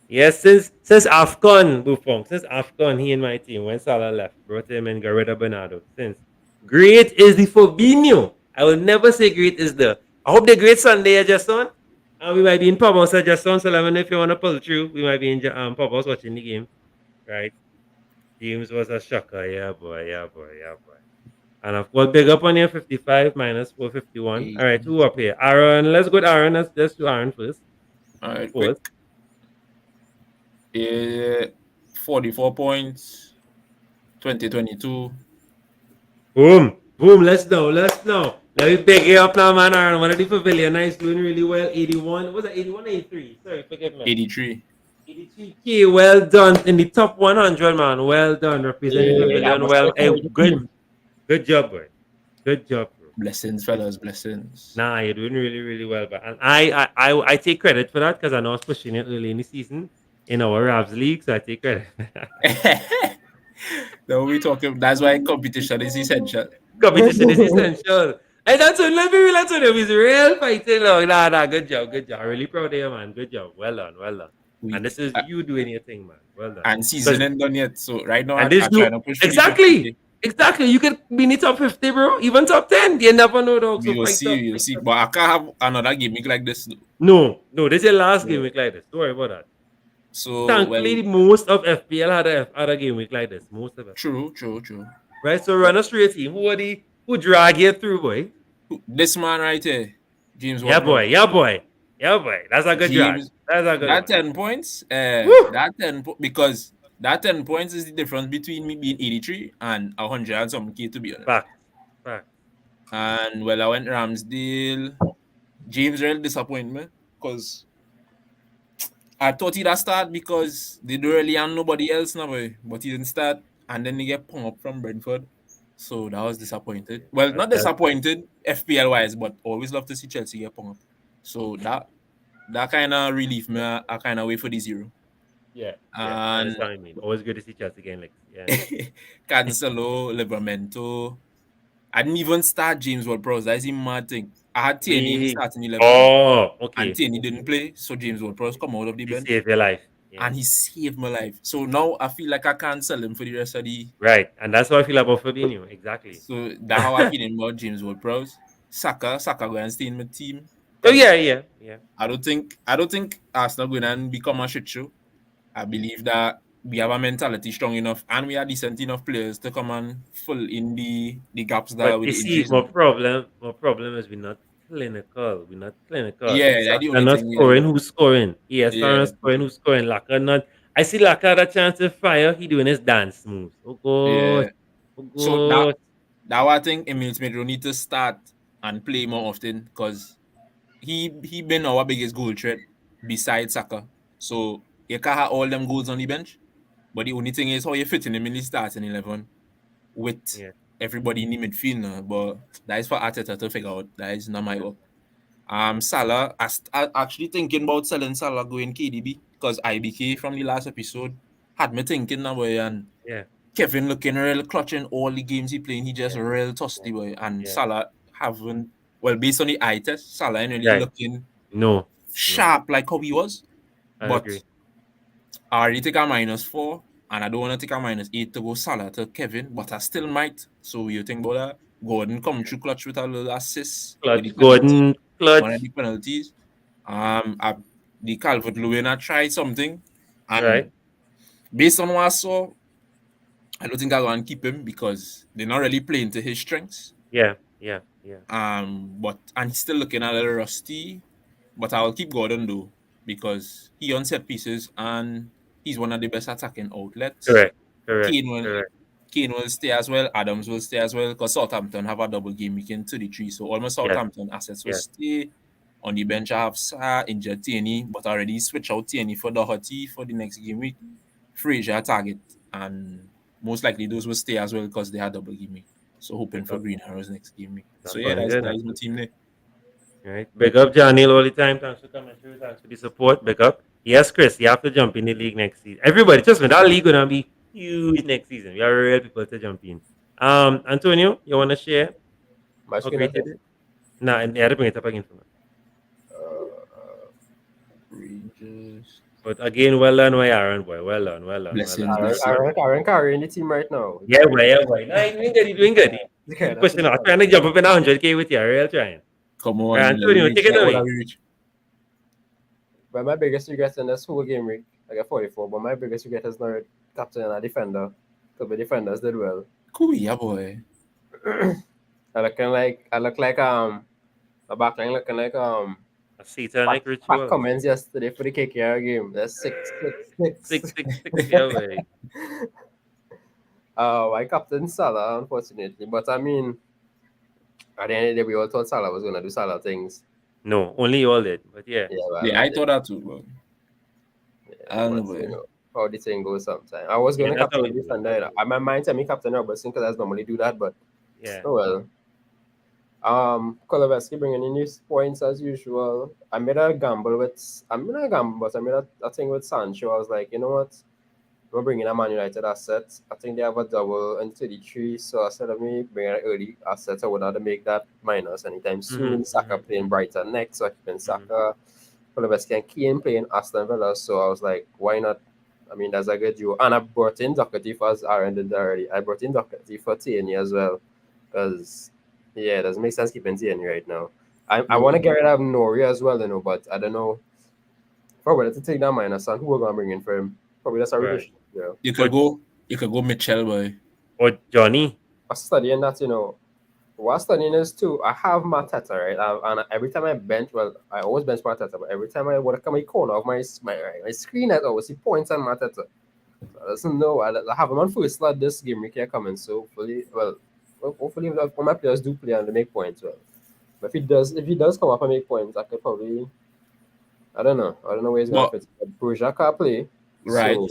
Yes, since AFCON, Buffon, since AFCON, he in my team. When Salah left, brought him and got rid of Bernardo. Since great is the Fabinho. I will never say great is the. I hope the great Sunday, Jason. And we might be in pub house, Jason. So let me know if you want to pull through. We might be in pub house watching the game. Right? James was a shocker. Yeah, boy. And of course, big up on here, 55 minus 451. All right, who up here? Aaron. Let's go to Aaron. Let's do Aaron first. All right, quick. 44 points, 2022. Boom. Let's know. Let me pick it up now, man. Aaron, one of the pavilion is doing really well. 81. Was it 81 or 83? Sorry, forget me. 83. 83K. Well done in the top 100, man. Well done. Representing the pavilion well. Good Good job, boy. Good job, bro. Blessings, fellas, blessings. Nah, you're doing really, really well. But and I take credit for that because I know I was pushing it early in the season in our Rabs league, so I take credit. No, we talking. That's why competition is essential. Competition is essential. And that's what let me realize when it was real fighting. Long. Nah, good job. I'm really proud of you, man. Good job. Well done. We, And this is you doing your thing, man. Well done. and season ain't done yet. So right now, And I'm this trying new to push for the exactly. 50. Exactly. You could be in the top 50, bro. Even top 10. You never know, dog. We will see. We'll see. But I can't have another gimmick like this. No. This is your last Yeah. game week like this. Don't worry about that. So Thankfully, most of FPL had a game week like this. Most of it. True. Right? So run a straight team. Who drag you through, boy? This man right here, James. Yeah, Ward-Prowse. boy. That's a good drag. James, That's a good that one. 10 points, Woo! because that 10 points is the difference between me being 83 and 100 and some K, to be honest. Back. And well, I went Ramsdale. James really disappointed me because I thought he'd have start because they don't really have nobody else now, boy. But he didn't start, and then they get pung up from Brentford. So that was disappointed. Well, not disappointed FPL wise, but always love to see Chelsea get pung up. So that kind of relief me. I kind of wait for the 0. Yeah. And That's what I mean. Always good to see Chelsea again. Like, yeah. Cancelo, Livramento. I didn't even start James Ward-Prowse. That's a mad thing. I had Tierney in the starting 11. Oh, okay. And Tierney didn't play, so James Ward-Prowse come out of the He bench. saved your life. Yeah. And he saved my life. So now I feel like I can't sell him for the rest of the... Right. And that's how I feel about Fabinho. Exactly. So that's how I feel about James Ward-Prowse. Saka going to stay in my team. Oh, yeah. I don't think Arsenal going to become a shit show. I believe that we have a mentality strong enough and we are decent enough players to come and fill in the gaps that But with you the see, injuries. my problem is we're not clinical. Yeah, that's the They're only not thing. scoring. Who's scoring? Yes, Yeah. not scoring. Who's scoring? Laka not. I see Laka had a chance to fire. He doing his dance moves. Oh God. Yeah. So that I think Emil Smith will need to start and play more often because he been our biggest goal threat besides Saka. So you can't have all them goals on the bench. But the only thing is how you fit in him in the starting 11 with everybody in the midfield now. But that is for Arteta to figure out. That is not my work. Salah, I actually thinking about selling Salah going KDB because IBK from the last episode had me thinking that way, and Kevin looking real clutching all the games he playing. He just real thirsty boy, and Salah haven't. Well, based on the eye test, Salah ain't really looking sharp like how he was. I but agree. I already take a -4, and I don't want to take a -8 to go Salah to Kevin, but I still might. So you think about that? Gordon come through clutch with a little assist. Gordon clutch. One of the penalties. The Calvert-Lewin I tried something, and based on what I saw, I don't think I'm going to keep him because they're not really playing to his strengths. Yeah. And he's still looking a little rusty. But I'll keep Gordon though because he on set pieces and he's one of the best attacking outlets. Correct. Kane will stay as well. Adams will stay as well because Southampton have a double game weekend 33. So almost Southampton assets will stay. On the bench, I have Sarr, injured Tierney, but already switch out Tierney for Doherty for the next game week. Fraser target, and most likely those will stay as well because they had double game week. So hoping for Green Arrows next game week. So that's my team there. Right. Big up Johnny all the time. Thanks for coming through. Thanks for the support. Big up. Yes, Chris, you have to jump in the league next season. Everybody, trust me, that league gonna be huge next season. We are real people to jump in. Antonio, you wanna share? Nah, and I bring it up again for me. But again, well done, Aaron, boy. Well done. Aaron carrying the team right now. Yeah, boy. No, you're doing good. Pushing out, trying to jump up in 100K with you. Real trying. Come on. Antonio, take it away. But my biggest regret in this whole game week, I got 44, but my biggest regret is not captain and a defender. Because the defenders did well. Cool, yeah, boy. I look like a backline looking like a satanic ritual. Pat comments yesterday for the KKR game. That's 6. Yeah, boy. I captained Salah, unfortunately. But I mean, at the end of the day, we all thought Salah was going to do Salah things. No, only you all did. But yeah. I thought that too, bro. I don't know, how the thing goes sometimes. I was going to captain the defender. My mind tell me captain Robertson because I normally do that, but Yeah. Oh well. Koloveski bringing in his points as usual. I made a gamble with. I made a gamble, but I made a thing with Sancho. I was like, you know what? We're bringing a Man United asset. I think they have a double in 33, so instead of me bringing an early asset, I would not make that minus anytime soon. Saka playing Brighton next, so I keep in Saka. Koloveski and Keane playing Aston Villa, so I was like, why not? I mean, that's a good duo. And I brought in Doherty for as Aaron did already. I brought in Doherty for Tierney as well, because yeah, it doesn't make sense keeping Tierney right now. I want to get rid of Nori as well, but I don't know. Probably to take that minus and who we're gonna bring in for him. Probably that's a Right. rotation. Yeah. You could go Mitchell, boy. Or Johnny. I'm studying that, what I'm studying is too, I have Mateta, right? And every time I bench, well, I always bench Mateta, but every time I want to come in the corner of my screen, I always see points on Mateta. So I doesn't know. I have him on first slot this game, we can come in. So hopefully when my players do play and they make points, well. But if he does come up and make points, I could probably, I don't know where he's going to fit. But Bourgeois can't play. Right. So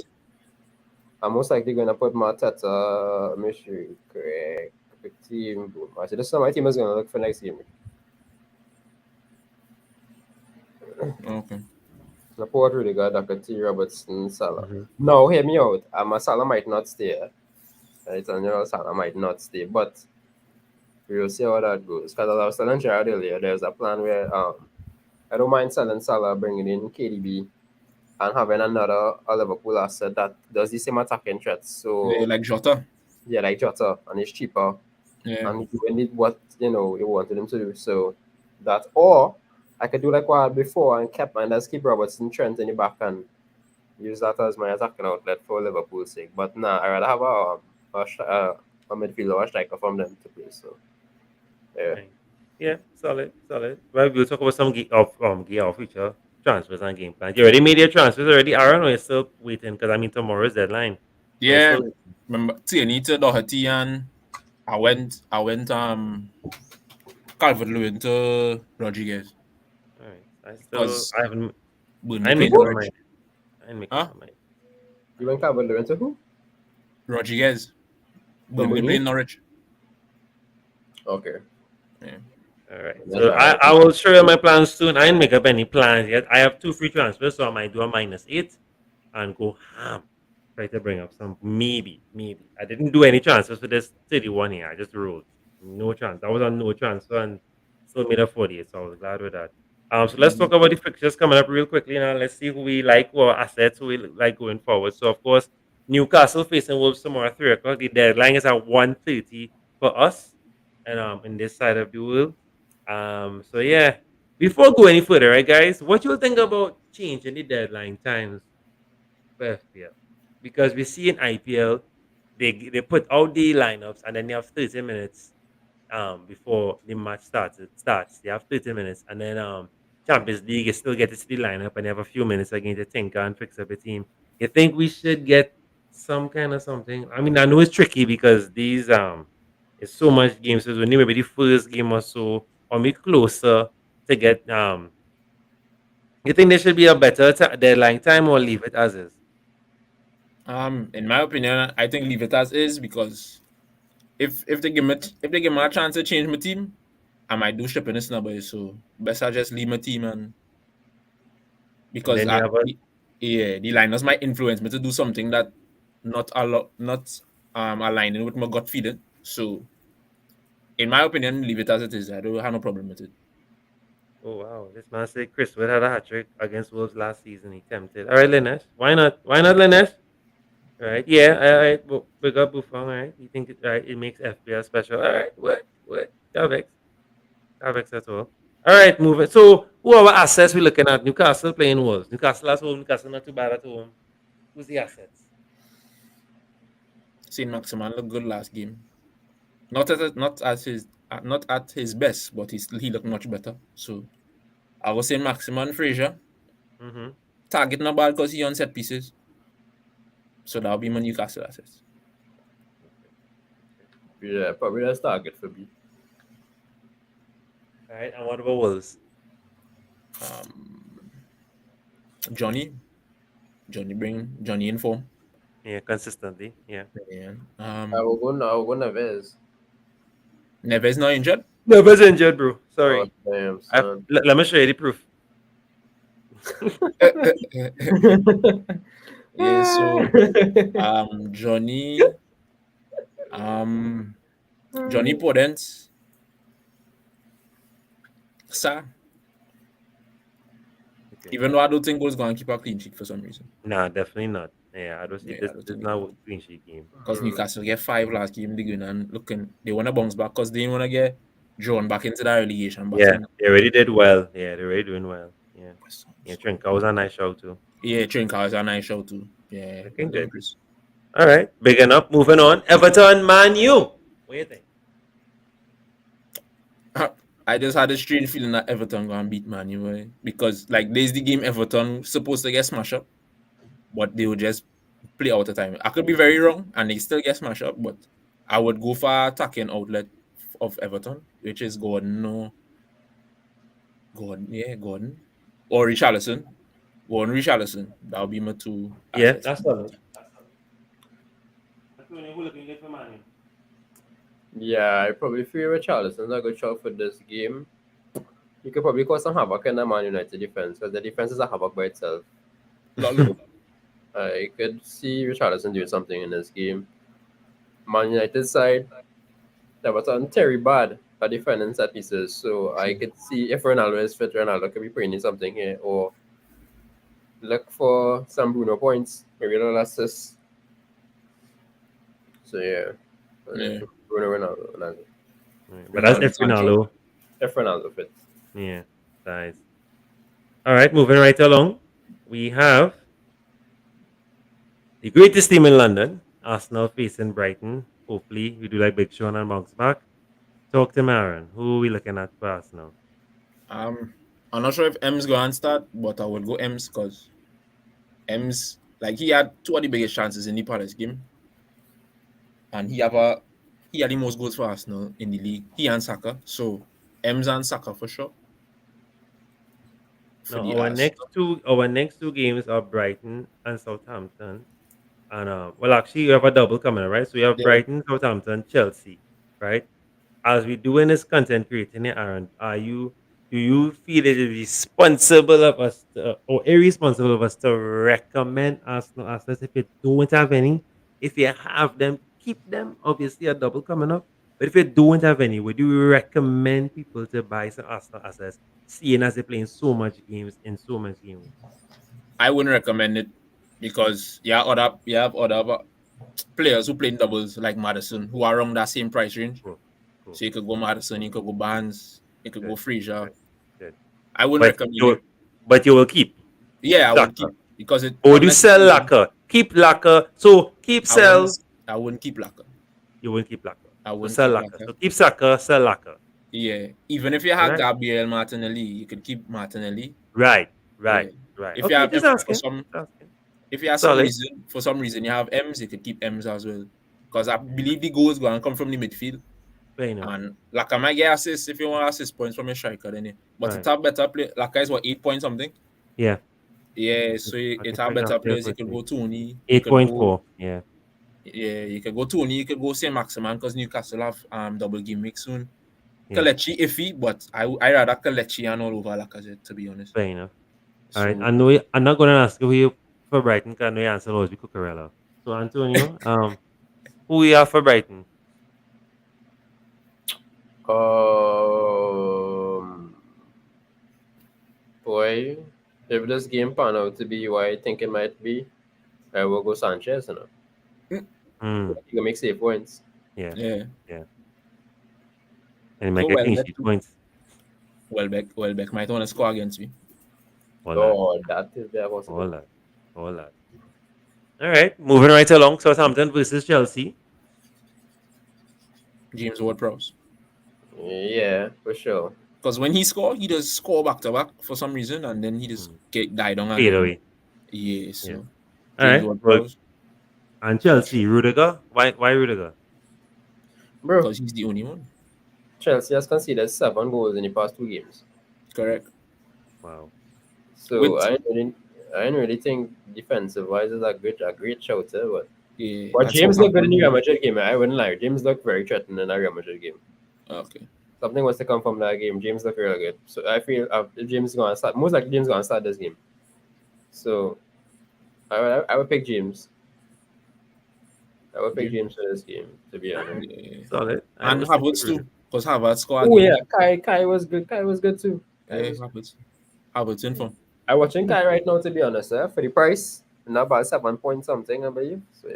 I'm most likely going to put Mateta, Mystery, Craig, team. Boom. I said, this is how my team is going to look for next game. Okay. Laporte, Rudiger, Doherty, Robertson, Salah. Mm-hmm. Now, hear me out. Salah might not stay. Right? And Salah might not stay. But we will see how that goes. Because as I was telling Gerard earlier, there's a plan where I don't mind selling Salah, bringing in KDB, and having another Liverpool asset that does the same attacking threats. So Yeah, like Jota. Yeah, like Jota, and it's cheaper. Yeah. And he's doing what you wanted him to do. So that, or I could do like what I had before and just keep Robertson, Trent in the back and use that as my attacking outlet for Liverpool's sake. But nah, I rather have a midfielder or a striker from them to play. So yeah. Yeah, solid. Well, we'll talk about some future transfers and game plans. You already made your transfers already, Aaron, or you're still waiting? Because tomorrow's deadline. Yeah. Remember Tierney to Doherty, and I went Calvert-Lewin to Rodriguez. All right. I haven't. Burnley I make playing up Norwich. my mind. You went Calvert-Lewin to who? Rodriguez. Burnley playing Norwich. Okay. Yeah. All right. So I will show you my plans soon. I didn't make up any plans yet. I have 2 free transfers, so I might do a -8 and go ham. Try to bring up some maybe. I didn't do any transfers for this 31 here. I just rolled. No chance. I was on no transfer and still made a 48, so I was glad with that. So let's talk about the fixtures coming up real quickly now. Let's see who we like, who our assets, who we like going forward. So of course, Newcastle facing Wolves tomorrow at 3 o'clock. The deadline is at 1:30 for us, and in this side of the world. So yeah, before go any further, right, guys? What you think about changing the deadline times for FPL? Because we see in IPL, they put out the lineups and then they have 30 minutes before the match starts. They have 30 minutes, and then Champions League, you still get to see the lineup and you have a few minutes again to think and fix up a team. You think we should get some kind of something? I mean, I know it's tricky because these it's so much games. So only maybe the first game or so, or maybe closer to get You think there should be a better deadline time or leave it as is? In my opinion, I think leave it as is, because if they give me a chance to change my team, I might do shipping this number. So best I just leave my team, and because the liners might influence me to do something that not aligning with my gut feeling. So in my opinion, leave it as it is. I don't have no problem with it. Oh wow, this man said Chris Wood had a hat trick against Wolves last season. He tempted. All right, Linesh. Why not? Why not, Linesh? All right, yeah. All right, big up Buffon. All right, you think it makes FPL special? All right, what? Avex at all. All right, moving. So, who are our assets we looking at? Newcastle playing Wolves. Newcastle at home. Newcastle not too bad at home. Who's the assets? Saint-Maximin looked good last game. Not at his best, but he looked much better. So I was saying Maximin Fraser. Target not bad because he on set pieces. So that'll be my Newcastle assets. Yeah, probably that's target for me. All right, and what about Wolves? Johnny in form. Yeah, consistently. Yeah. Yeah. I will go Neves. Neves not injured. Never's injured, bro. Sorry. Oh, damn, I- son. let me show you the proof. Yeah, so Johnny Podence, sir. Okay. Even though I don't think was going to keep a clean sheet for some reason, Nah, definitely not. Yeah, I don't see Yeah, I this. don't This think is they not will. a clean sheet game. because Newcastle get 5 last game, they going and looking, they want to bounce back because they didn't want to get drawn back into that relegation Yeah, battle. they already did well. Yeah, they're already doing well. Yeah, yeah. Trinka was a nice show too. Yeah, Trinka is a nice show too. Yeah, Looking that's good. Chris. All right, big enough. Moving on. Everton, Man U. What do you think? I just had a strange feeling that Everton gonna beat Man U, because like there's the game Everton supposed to get smashed up, but they will just play out of time. I could be very wrong, and they still get smashed up, but I would go for attacking outlet of Everton, which is Gordon or Richarlison. Gordon, Richarlison. That'll be my two. Yeah, assets. that's solid. Yeah, I probably feel Richarlison's a good shot for this game. You could probably cause some havoc in the Man United defense because the defense is a havoc by itself. I could see Richarlison doing something in this game. Man United side, that was on Terry bad at defending set pieces. So I could see if Ronaldo is fit, Ronaldo could be bringing something here, or look for some Bruno points, maybe a little assist. So yeah. Yeah. Bruno Ronaldo. But that's if Sancho. Ronaldo. If Ronaldo fit. Yeah, nice. All right, moving right along. We have the greatest team in London, Arsenal facing Brighton. Hopefully, we do like Big Sean and Monks back. Talk to Aaron. Who are we looking at for Arsenal? I'm not sure if M's going to start, but I would go M's because M's, like, he had 2 of the biggest chances in the Palace game, and he had the most goals for Arsenal in the league. He and Saka, so M's and Saka for sure. For No, the our Arsenal. next two games are Brighton and Southampton. And well, actually, you have a double coming, right? So we have Yeah. Brighton, Southampton, Chelsea, right? As we doing this content creating it, Aaron, do you feel it is responsible of us or irresponsible of us to recommend Arsenal assets if you don't have any? If you have them, keep them. Obviously, a double coming up. But if you don't have any, would you recommend people to buy some Arsenal assets, seeing as they're playing so much games in so much games? I wouldn't recommend it because you have other players who play in doubles like Madison who are around that same price range. Cool. So you could go Madison, you could go Barnes, you could go Frazier. Good. I wouldn't recommend it. But you will keep. Yeah, I would Laka. keep because it. Or do you sell Laka? Keep Laka. So keep sell. I wouldn't keep Laka. You won't keep Laka. I wouldn't sell keep Laka. Laka. So keep Saka, sell Laka. Yeah, even if you had Right. Gabriel Martinelli, you could keep Martinelli. Right. Yeah. If If you have just if, asking. for some Just asking. if you have Solid. for some reason you have M's, you could keep M's as well. Because I believe the goals going to come from the midfield. Fair enough. And Laka might get assists if you want assist points from your striker, then. But Right. it have better play. Laka is what 8 points something. Yeah. Yeah, so it Okay, have fair better enough. players. You Yeah, could go Tony. 8.4. Yeah. Yeah, you could go Tony. You could go Saint Maximan because Newcastle have double game week soon. Yeah. Kelechi iffy, but I rather Kelechi and all over Lacazette, to be honest. Fair enough. All right. So- I know I'm not gonna ask you for Brighton because I know your answer will always be Cucurella. So Antonio, who we are for Brighton? Boy, if this game pan out to be what I think it might be, I will go Sanchez, you know. Hmm. He can make save points. Yeah. Yeah, And he might So get well, clean that sheet too. points. Welbeck might want to score against me. All that. Oh, that is there possible. All that. All right. Moving right along. Southampton versus Chelsea. James Ward-Prowse. Yeah, for sure. Because when he score, he does score back to back for some reason, and then he just get died on. Fade away. Yeah, so. Yeah. James All right. Ward-Prowse, And Chelsea, Rudiger. Why Rudiger? Bro, because he's the only one. Chelsea has conceded 7 goals in the past 2 games. Correct. Wow. So With- I don't really think defensive wise is a great shouter, but Yeah. but and James looked good in the Southampton- Real Madrid game. I wouldn't lie. James looked very threatening in the Real Madrid game. Okay. Something was to come from that game. James looked real good. So I feel James is going to start. Most likely James is going to start this game. So I would pick James. I would pick James for this game, to be honest. Yeah. Solid. And Havertz too, because Havertz scored. Oh yeah, Kai was good. Kai was good too. Yeah, Havertz in form. I'm watching Kai right now, to be honest, for the price. Not about 7 point something, I believe. So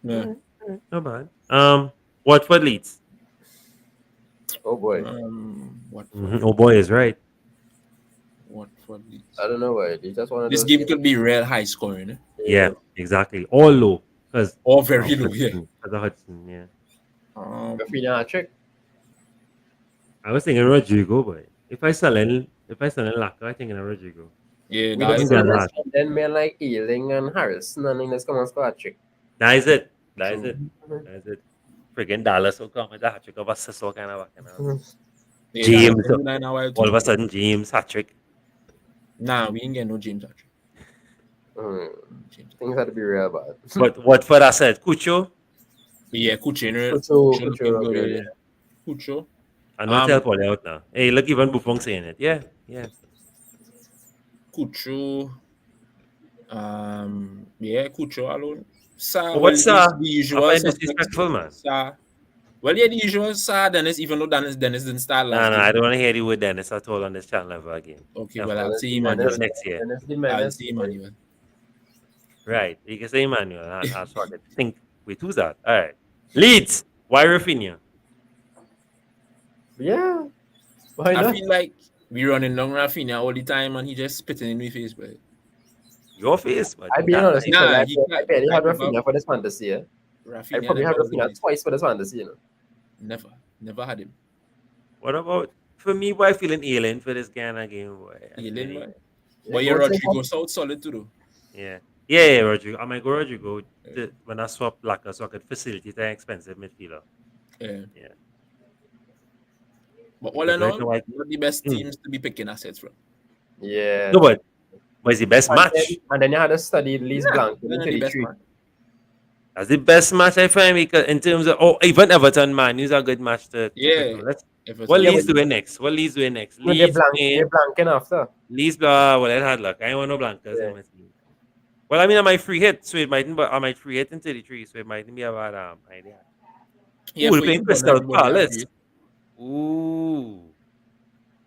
yeah. Yeah. Not bad. Watford Leeds. Oh boy. Watford. Oh boy is right. Watford Leeds. I don't know why. They just want to. This game could be real high scoring. Eh? Yeah, exactly. All low. Because Or very low, yeah. Because of Hudson, yeah. Rafinha hat trick. I was thinking Rodrigo, but if I sell in Laka, I think in Rodrigo. Yeah, We That's just good. and then men like Ealing and Harrison and let's come and score a trick. That is it. That is True. it. That is it. Friggin' Dallas will come with that hat trick of assist all kind of Yeah, James. that's every 9 hours All of a too. sudden, James hat trick. Nah, we ain't get no James actually. James. Things had to be real bad. But Watford, I said, Cucho. Yeah, Kucho. Kucho, Kucho. I'm not tell Paul out now. Hey, look, even Buffon saying it. Yeah, yeah. Kucho. Yeah, Kucho alone. Sa, What's well, the the usual I find suspects. disrespectful, man. Sa, well, yeah, the usual Sa Dennis, even though Dennis didn't start last No, game. I don't want to hear the word Dennis at all on this channel ever again. Okay, No, well, I'll see Emmanuel Emmanuel. next year. I'll see Emmanuel. Right. You can say Emmanuel. I'll sort it. Think. Wait, who's that? All right. Leeds. Why Rafinha? Yeah. Why I not? feel like we running down Rafinha all the time and he just spitting in my face, but Your face, but I'll be honest. Nah, I he barely had can't- Rafinha for this fantasy. Yeah? I Rafinha probably had never, Rafinha twice for this fantasy. You know? never had him. What about for me? Why feeling Alien for this Ghana game? Boy? Alien, Actually, boy. But yeah, Rodrigo South solid too though. Yeah, Rodrigo. I might go Rodrigo when I swap Laka so I could facilitate an expensive midfielder. Yeah. But all in Right all, now, one of the best teams to be picking assets from. Yeah. No, but it's the best match. And then you had to study Leeds Blanc in One of the best 33. man. That's the best match I find because in terms of even Everton man, is a good match to Yeah. pick. Everton. What Yeah, Leeds but- doing next? What Leeds doing next? No, they're Leeds blanking after. Leeds well, it had luck. I ain't want no blankers Yeah. in my team. Well, I mean, I might free hit, so it mightn't. But I might free hit in 33, so it mightn't be a bad idea. Yeah, Ooh, for they're playing you, Crystal everybody Palace. agree. Ooh,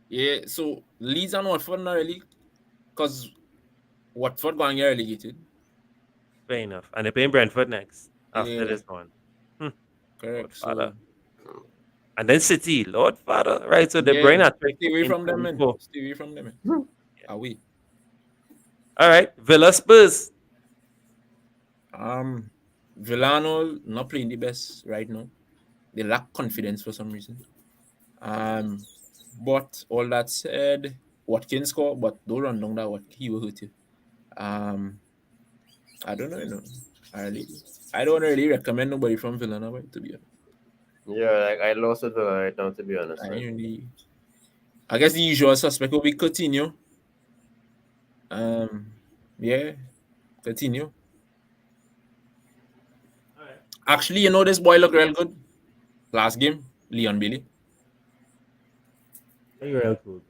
Yeah, so Leeds and Watford not really, because Watford going to get relegated. fair enough. And they're playing Brentford next after Yeah. this one, Correct. So, Father. and then City. Lord Father, right? So the yeah, brain at stay away from them, man. 24. Stay away from them, man. Are we? All right, Villa Spurs. Villano not playing the best right now. They lack confidence for some reason. But all that said, Watkins score, but don't run down that what he will hurt you. I don't know, I don't really recommend nobody from Villanova to be honest. Yeah, like I lost it right now, to be honest. I guess the usual suspect will be Coutinho. Yeah, Coutinho. Actually, you know this boy look real good. Last game, Leon Bailey. Real cool.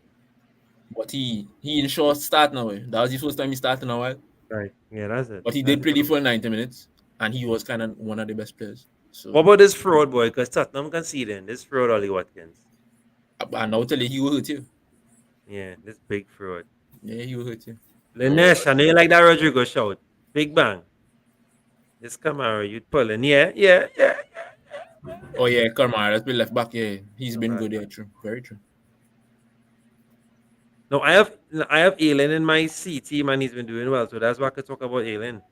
But he in short start now. That was the first time he started in a while. Right. Yeah, that's it. But he did play the full 90 minutes, and he was kind of one of the best players. So What about this fraud boy? Because Tottenham conceding this fraud Ollie Watkins. and now tell you he will hurt you. Yeah, this big fraud. Yeah, he will hurt you. Lanesh, I know you like that Rodrigo shout. Big bang. This Kamara, you'd pull in. Yeah. Oh yeah, Karmar, that's been left back. Yeah, he's been good. Yeah, true, very true. No, I have Aylin in my C team and he's been doing well. So that's why I could talk about Aylin.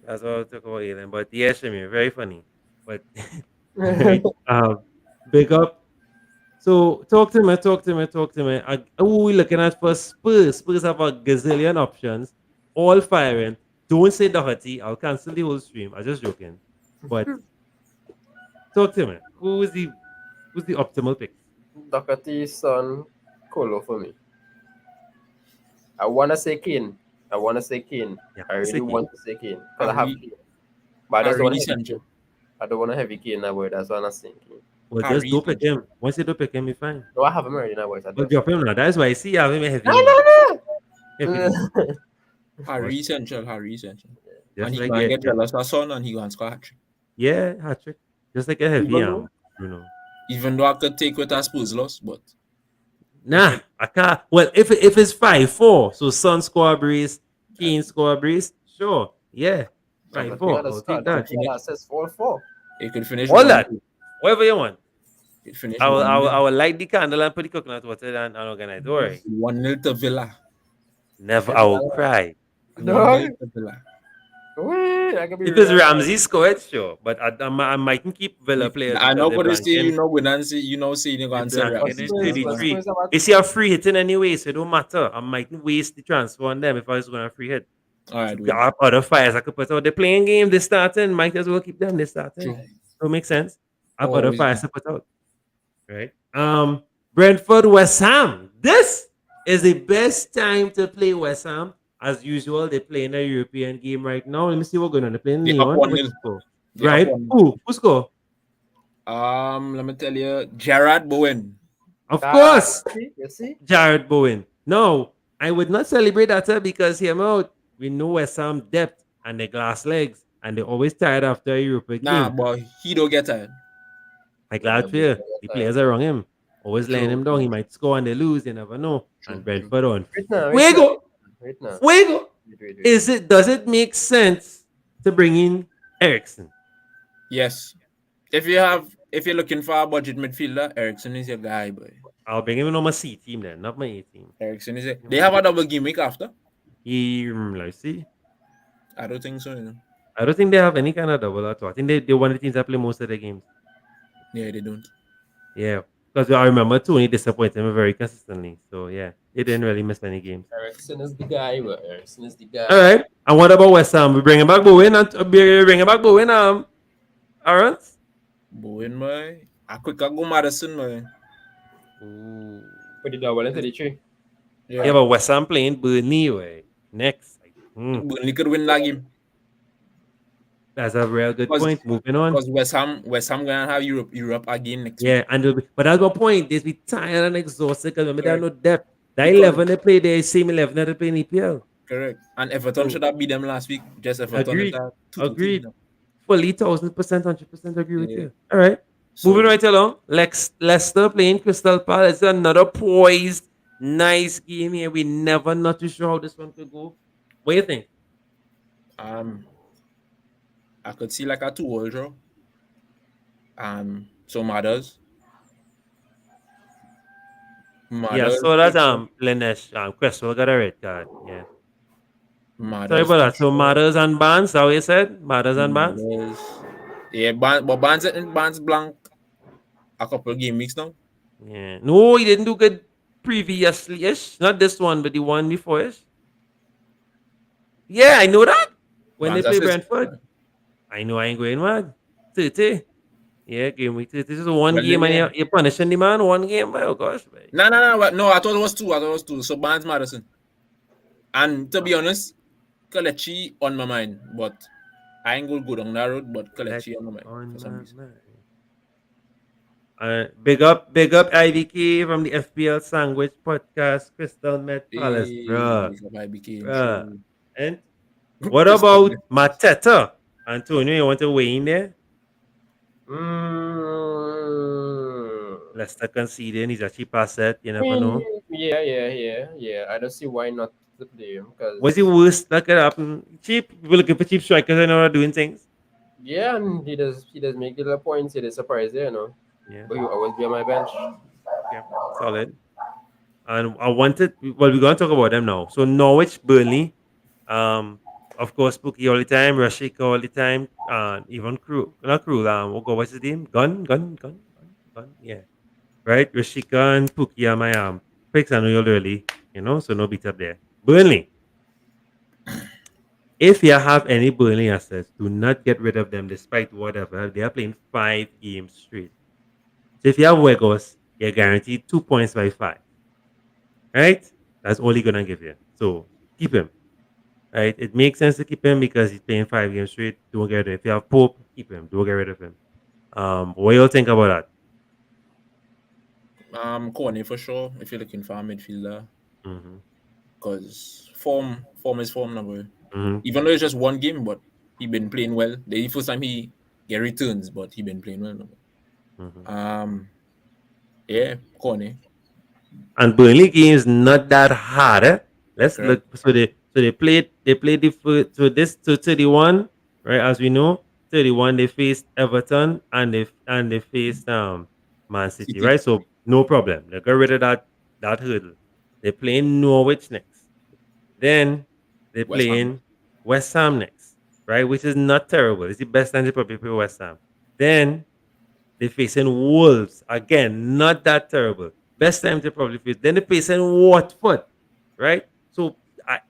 That's why I'll talk about Aylin. But yeah, Shemi, very funny. But big up. So talk to me. Who we looking at for Spurs? Spurs have a gazillion options, all firing. Don't say Doherty. I'll cancel the whole stream. I'm just joking. But talk to me. Who's the optimal pick? Doherty, Son, Colo for me. I want to say Kane. Yeah, I really want to say Kane. Because I have Kane. But I just don't want to heavy Kane. I don't want to heavy Kane now, boy. That's why I'm not saying Kane. Well, Harry just don't pick Essential. him. Once you don't pick him, you're fine. No, I have him already now, boys. But drop him now. That's why I see you have him heavy. Heavy. Harry Essential. Just And he like can get jealous of son and he can score hat trick. yeah, hat trick. Just like a heavy Even arm, you know. Even though I could take with a Spurs loss, but Nah, I can't. Well, if it's 5-4, so Son score a brace, Kane score a brace, sure, yeah, 5-4. I'll take that. That says 4-4. it could finish. All 1-2. that, whatever you want. It finished I will 1-0. light the candle and put the coconut water and organize. Don't worry. 1-0 to Villa. Never, I will cry. 1-0 to Villa. Wait, I can be If it's real. Ramsey scored, sure, but I mightn't keep Villa players. I know because what they're they say, blanking. you know, when Nancy, you know, say you're going to say They're Ramsey. blanking in Spurs, 33. Spurs have a- They see a free hitting anyway, so it don't matter. I mightn't waste the transfer on them if I was going to free hit. All right, There are other fires I could put out. They're playing game, they starting. Might as well keep them. They starting. True. So it makes sense. I have Oh, other always fires do. to put out. Right. Brentford West Ham. This is the best time to play West Ham. As usual, they're playing a European game right now. Let me see what's going on. They're playing They're up Lyon. 1-0. Which score? They're up Right. 1-0. Who score? Let me tell you, Gerard Bowen. Of course, You see? Jared Bowen. No, I would not celebrate that because hear me out. We know West Ham depth and the glass legs, and they're always tired after a European Nah, game. but he don't get tired. Like last year, the players are around him. Always laying him down. He might score and they lose. You never know. True, And Brentford on. Wait now. Fuego! Wait now. Fuego! Wait. Does it make sense to bring in Ericsson? Yes. If you're looking for a budget midfielder, Ericsson is your guy, boy. I'll bring him on my C team then, not my A team. Ericsson is it. They have a double game week after. Let's see. I don't think so, you know. I don't think they have any kind of double at all. I think they're one of the teams that play most of the games. Yeah, they don't. Yeah. Because I remember Tony disappointed me very consistently. So yeah, they didn't really miss many games. Ericsson is the guy. But Ericsson is the guy. All right. And what about West Ham? We bringing back Bowen and bringing back Bowen. Aaron? Bowen, boy. I quick go Madison, boy. Put it double into the tree. Yeah, but West Ham playing Burnley way. Next. Burnley could win that game. That's a real good Because- point. Moving on. Because West Ham gonna have Europe again next week. Yeah, and but that's my point. They be tired and exhausted because remember they have no depth. That Because- 11 they play, the same 11 that they play in EPL. Correct. And Everton should have beat them last week. Just Everton. Agreed. is a 2-2 Agreed. team. Fully 1000%, 100% agree with Yeah. you. All right. So, Moving right along. Leicester playing Crystal Palace. Another poised, nice game here. We never not too sure how this one could go. What do you think? I could see like a 2-2 draw. So Matters. Yeah, so that Linesh, Cresswell got a red card. Yeah. Matters. Sorry about that. So Matters and Barnes, how you said? Matters and Barnes? Yeah, but Barnes blank a couple game weeks now. Yeah. No, he didn't do good previously ish. Not this one, but the one before ish. Yeah, I know that. When they Barnes play assist. Brentford. I know I ain't going mad. 30. Yeah, game week 30. This is one Well, game then, and you're punishing the man one game. Oh gosh. Man. No, I thought it was two. So Barnes Madison. And to be honest, Kelechi on my mind, but I ain't gonna go down that road, but Kelechi on my mind for some reason. Big up IBK from the FPL Sandwich Podcast, Crystal Met Palace, bruh. Bruh. And what about Mateta? Antonio, you want to weigh in there? Leicester conceding, he's a cheap asset, you never know. Yeah. I don't see why not to play him. What's the worst that could happen? Cheap, we're looking for cheap strikers and are doing things. Yeah, and he does make little points. He is surprised there, you know. Yeah. But he will always be on my bench. Yeah, solid. And I wanted, well, we're going to talk about them now. So Norwich, Burnley, of course, Pookie all the time, Rashika all the time, even what's his name? Gun. Yeah. Right? Rashika and Pookie are my picks. I know you're early, so no beat up there. Burnley. If you have any Burnley assets, do not get rid of them despite whatever. They are playing 5 games straight. So if you have Wegos, you're guaranteed 2 points by 5. Right? That's all he's gonna give you. So keep him. Right? It makes sense to keep him because he's playing 5 games straight. Don't get rid of him. If you have Pope, keep him. Don't get rid of him. What do you think about that? Corney for sure. If you're looking for a midfielder, Mm-hmm. because form is form number. Mm-hmm. Even though it's just one game, but he been playing well. The first time he get returns, but he been playing well. Mm-hmm. Yeah, Corney. And Burnley games not that hard. Let's Correct. look. So they played the first, so this to 31, right? As we know, 31 they faced Everton and they faced Man City, City. right? So no problem. They got rid of that hurdle. They're playing Norwich next. Then they're West Ham. playing West Ham next, right? Which is not terrible. It's the best time to probably play West Ham. Then they're facing Wolves again, not that terrible. Best time to probably face. Then they're facing Watford, right? So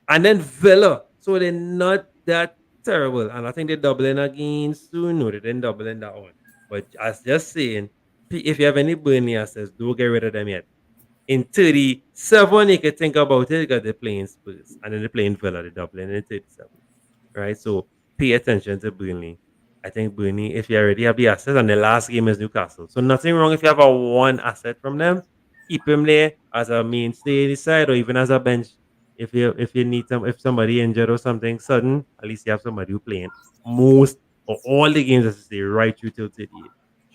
and then Villa. So they're not that terrible. And I think they're doubling again soon. No, they didn't double in that one. But as just saying, if you have any Burnley assets, don't get rid of them yet. In 37, you can think about it because they're playing Spurs. And then they're playing Villa, they're doubling in 37. Right? So pay attention to Burnley. I think Burnley, if you already have the assets, and the last game is Newcastle. So nothing wrong if you have a one asset from them. Keep him there as a mainstay in the side or even as a bench. If you need if somebody injured or something sudden, at least you have somebody who playing most or all the games, as I say, right through till 38.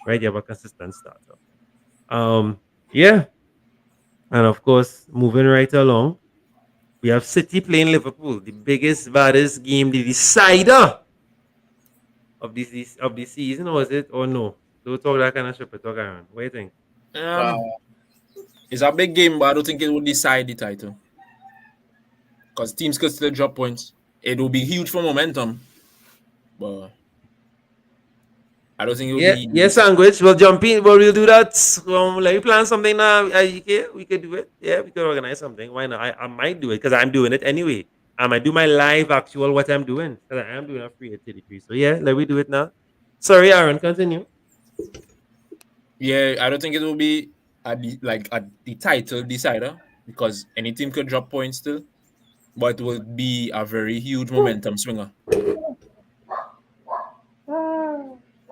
Right? You have a consistent starter. Yeah. And of course, moving right along, we have City playing Liverpool, the biggest, baddest game, the decider of the season, or is it? Or no? Don't talk that kind of shit, but talk around. What do you think? It's a big game, but I don't think it will decide the title. Because teams could still drop points. It will be huge for momentum, but I don't think it will be. Yes, Sandwich. We'll jump in, but we'll do that. Let me plan something now. We could do it. Yeah, we could organize something. Why not? I might do it because I'm doing it anyway. I might do my live actual what I'm doing because I am doing a free at 33. So yeah, let me do it now. Sorry, Aaron, continue. Yeah, I don't think it will be the title decider because any team could drop points still, but it will be a very huge momentum swinger.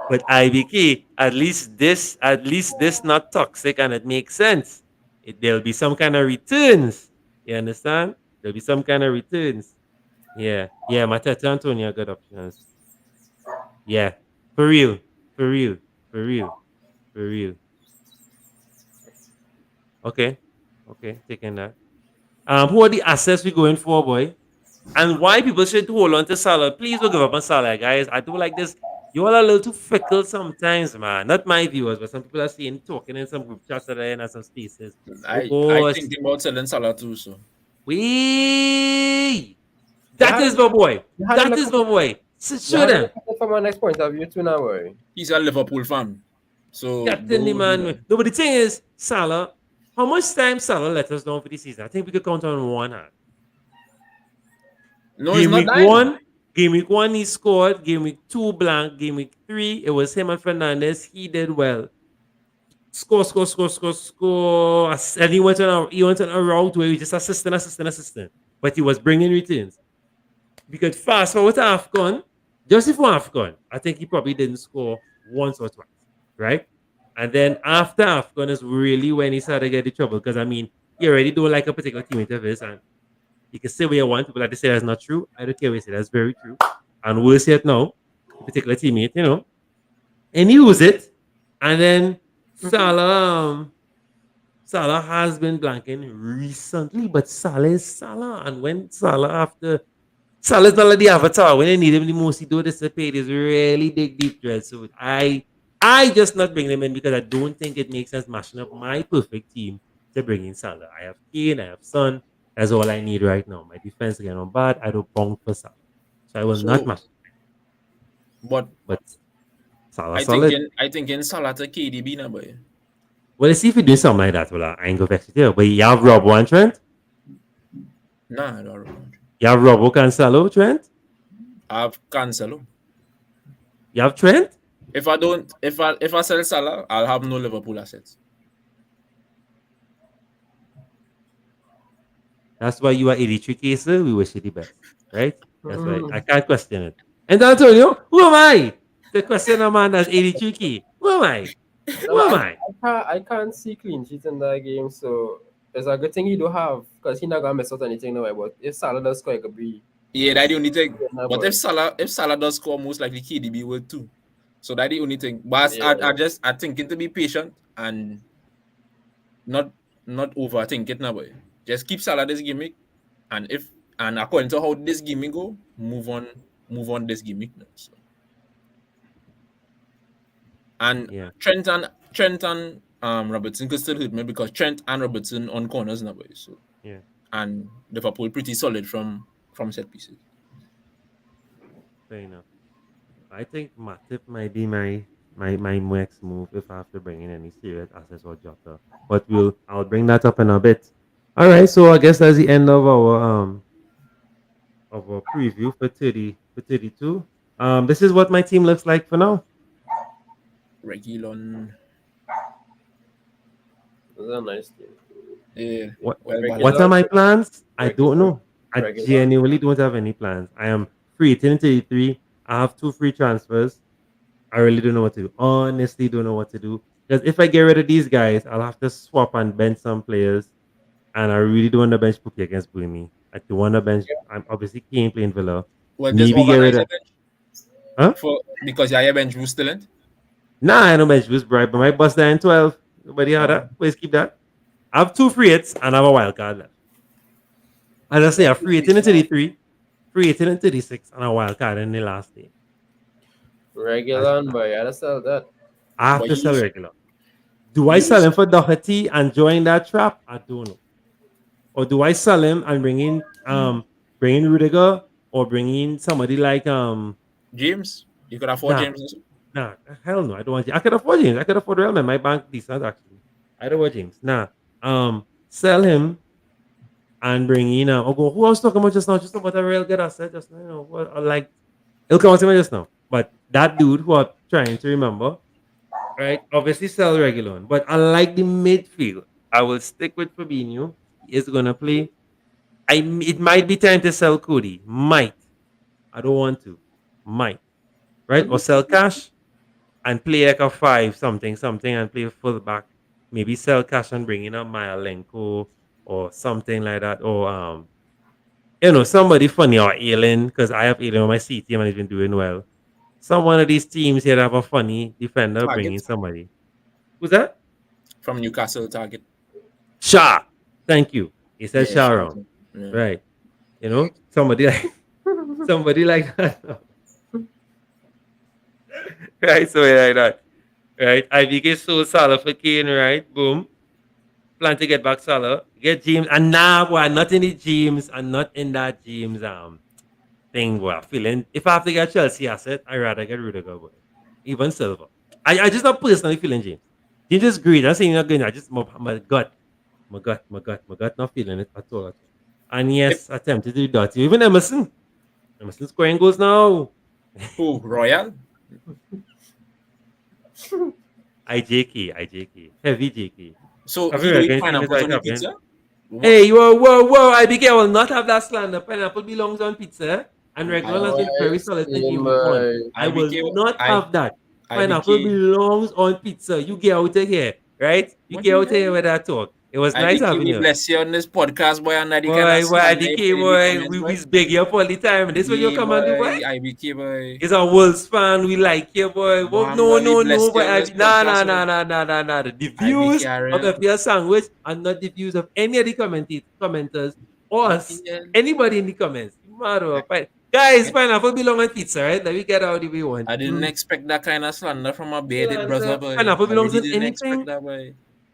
But IBK, at least this not toxic and it makes sense. There'll be some kind of returns. You understand? There'll be some kind of returns. Yeah. Mateta Antonio, good options. Yeah. For real. Okay, taking that. Who are the assets we going for, boy? And why people should hold on to Salah? Please don't give up on Salah, guys. I do like this. You all are a little too fickle sometimes, man. Not my viewers, but some people are seeing talking in some group chats that are in some spaces. I think about selling Salah too, so. Wee! That is my boy. Show them. From my next point of view, too, now, boy. He's a Liverpool fan. So. Captain the man. No, but the thing is, Salah, how much time Salah let us down for the season? I think we could count on one hand. No, game it's not week one, he scored. Game week 2, blank. Game week 3, it was him and Fernandes. He did well. Score. And he went on a route where he just assistant. But he was bringing returns. We could fast forward to AFCON. Just before AFCON, I think he probably didn't score once or twice. Right? And then after AFCON is really when he started to get in trouble. Because, I mean, he already don't like a particular teammate of his. And you can say what you want. People like to say that's not true. I don't care what you say. That's very true. And we'll see it now. A particular teammate, And he used it. And then Salah has been blanking recently. But Salah is Salah. And when Salah's not like the avatar. When they need him the most, he do dissipate. He's really deep dread. So I just not bring them in because I don't think it makes sense mashing up my perfect team to bring in Salah. I have Kane, I have Son. That's all I need right now. My defense again on bad. I don't bounce for Salah. So I will not mash. But Salah solid. I think in Salah to KDB now, boy. Well, let's see if we do something like that. Well, I ain't go vex it here. But you have Robo and Trent? Nah, I don't remember. You have Robo Cancelo, Trent? I have Cancelo. You have Trent? If I sell Salah, I'll have no Liverpool assets. That's why you are 83K, sir. We wish you the best. Right? That's why I can't question it. And Antonio, who am I? The question a man that's 83K. Who am I? Who am I? I can't see clean sheets in that game, so it's a good thing he do have because he not gonna miss out anything no way. But if Salah does score, it could be Yeah, that's the only thing. Yeah, But boy. if Salah does score, most likely KDB will too. So that's the only thing. But I thinking to be patient and not overthink it now, boy. Just keep Salah this gimmick, and according to how this gimmick go, move on this gimmick now. So. And Yeah. Trent and Robertson could still hit me because Trent and Robertson on corners now, boy. So Yeah. and Liverpool pretty solid from set pieces. Fair enough. I think Matip might be my next move if I have to bring in any serious assets or Jota. But I'll bring that up in a bit. All right, so I guess that's the end of our preview for 32. This is what my team looks like for now. Reguilon. This is a nice team. Yeah. What are my plans? I don't know. I genuinely don't have any plans. I am free 33. I have 2 free transfers. I really don't know what to do. Honestly, don't know what to do. Because if I get rid of these guys, I'll have to swap and bench some players. And I really don't want to bench Pookie against Burnley. I do want to bench. I'm obviously Kane playing Villa. Well, just Maybe get rid of. Huh? Because your bench Bruce still in? Nah, I don't bench Bruce Bright, but my bus there in 12. Nobody had that. Please keep that. I have 2 free hits and I have a wild card left. As I say, a free hit in 33, free hit in 36, and a wild card in the last day. Regular, but I gotta sell that. I have to sell regular. Do I sell him for Doherty and join that trap? I don't know. Or do I sell him and bring in Rudiger or bring in somebody like James? You could afford James also? Nah, hell no. I don't want James. I could afford James. I could afford Real Man. My bank decent actually. I don't want James. Nah. Sell him and bring in who I was talking about just now? Just about a real good asset just now. You know what I like. It'll come to me just now. But that dude who I'm trying to remember, right? Obviously sell Reguilon. But I like the midfield. I will stick with Fabinho. He is gonna play. It might be time to sell Cody. Might. I don't want to. Might. Right? Or sell Cash and play like a 5 something and play full back. Maybe sell Cash and bring in a Myalenko or something like that. Or somebody funny or Alien, because I have Alien on my C team and he's been doing well. One of these teams here have a funny defender bringing somebody. Who's that? From Newcastle Target. Shaw. Thank you. He said Shaw wrong. Yeah. Right. Somebody like that. Right, so like that. Right. IBK sold Salah for Kane, right? Boom. Plan to get back Salah. Get James. And now boy, not in the James and not in that James thing boy. Feeling if I have to get Chelsea asset, I'd rather get Rudiger, boy. Even Silva. I just not personally feeling James. James is great. I'm saying not good. I just my gut not feeling it at all. And yes, attempted to do that. Even Emerson scoring goals now. Who? Royal? IJK. Heavy JK. So Have he you will eat against pineapple on the United pizza? Hey, whoa. IBK, I will not have that slander. Pineapple belongs on pizza. And regular has been very solid in game one. I will not have that. Pineapple belongs on pizza. You get out of here, right? You get out of here with that talk. It was nice having you. Bless you on this podcast, boy. And Boy, IBK, boy. We beg you up all the time. This is what you come and do, boy. IBK, boy. He's a Wolves fan. We like you, boy. No, boy. Nah. The views of the FPL Sandwich are not the views of any of the commenters or us. Anybody in the comments. Guys, pineapple belong on pizza, right? Let me get out the way one. I didn't expect that kind of slander from a bearded brother, boy. Pineapple belongs on anything.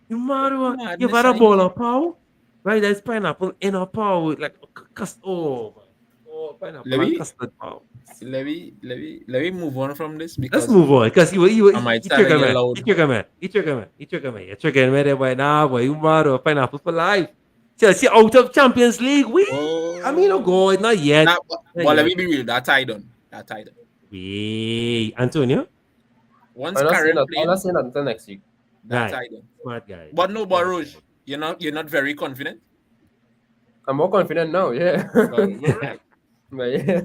You mad? You've had a bowl of pow? Right, there's pineapple in a pow. Like, pineapple and custard pow. Let me move on from this. Because let's move on. Because you I might start to get loud. Eat your comment. You're tricking me there, boy. Nah, boy, you mad? Pineapple for life. Chelsea out of Champions League. I mean, go. Not yet. Well, let me be real. That tied on. Wait, Antonio? Once Karen played, I'll say that until next week. That tied on. Smart guy. But no, Barouche, you're not very confident. I'm more confident now, yeah. But yeah.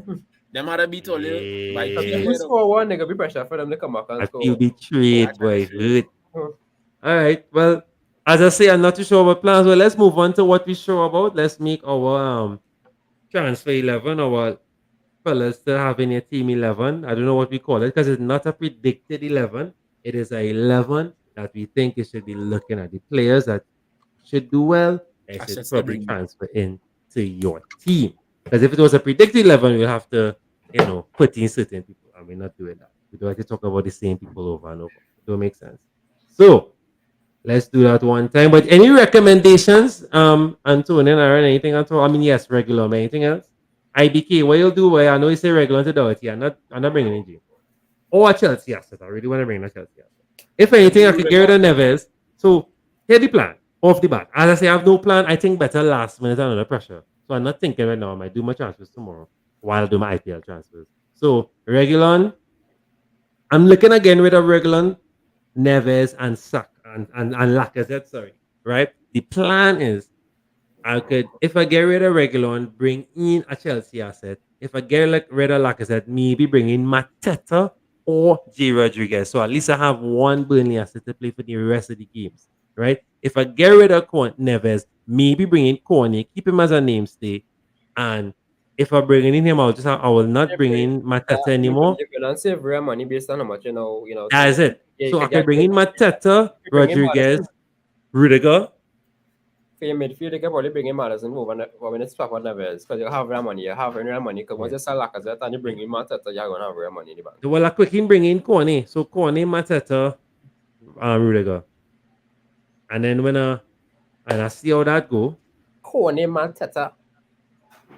Them had a beat all you. If you score one, there could be pressure for them to come back and score. I feel betrayed, boy. Good. All right. Well, as I say, I'm not too sure about plans. Well, let's move on to what we're sure about. Let's make our transfer 11, our fellas still having a team 11. I don't know what we call it because it's not a predicted 11. It is a 11 that we think you should be looking at the players that should do well. They should Assets they probably bring. transfer into your team. Because if it was a predicted 11, we'll have to, put in certain people. And we're not doing that. We don't like to talk about the same people over and over. It don't make sense. So let's do that one time. But any recommendations, Antonio and Aaron, anything at all? I mean, yes, regular. But anything else? IBK, what you'll do? Well, I know you say regular to Doherty. I'm not bringing in Jim. Or Chelsea asset. I really want to bring a Chelsea asset. If anything, I could get rid of Neves. So here's the plan. Off the bat. As I say, I have no plan. I think better last minute and under pressure. So I'm not thinking right now. I might do my transfers tomorrow while I do my IPL transfers. So Regulon, I'm looking again with a Regulon, Neves, and and Lacazette. Sorry, right? The plan is I could, if I get rid of Regulon, bring in a Chelsea asset. If I get rid of Lacazette, maybe bring in Mateta or J. Rodriguez. So at least I have one Burnley asset to play for the rest of the games, right? If I get rid of Neves, maybe bring in Corny, keep him as a name stay. And if I bring in him, I will not bring in Mateta anymore. You can save real money based on how much That's it. Yeah, So you I could can get bring in Mateta, you bring in Rodriguez, Maddison. Rudiger. For your midfield, you can probably bring in Madison over when it's swap on Neves because you have real money. You have real money because once you sell Lacazette and you bring in Mateta, you're going to have real money in the bank. Well, I quickly bring in Corny. So Corny, Mateta, Rudiger. And then when I see how that go. Corny Mateta.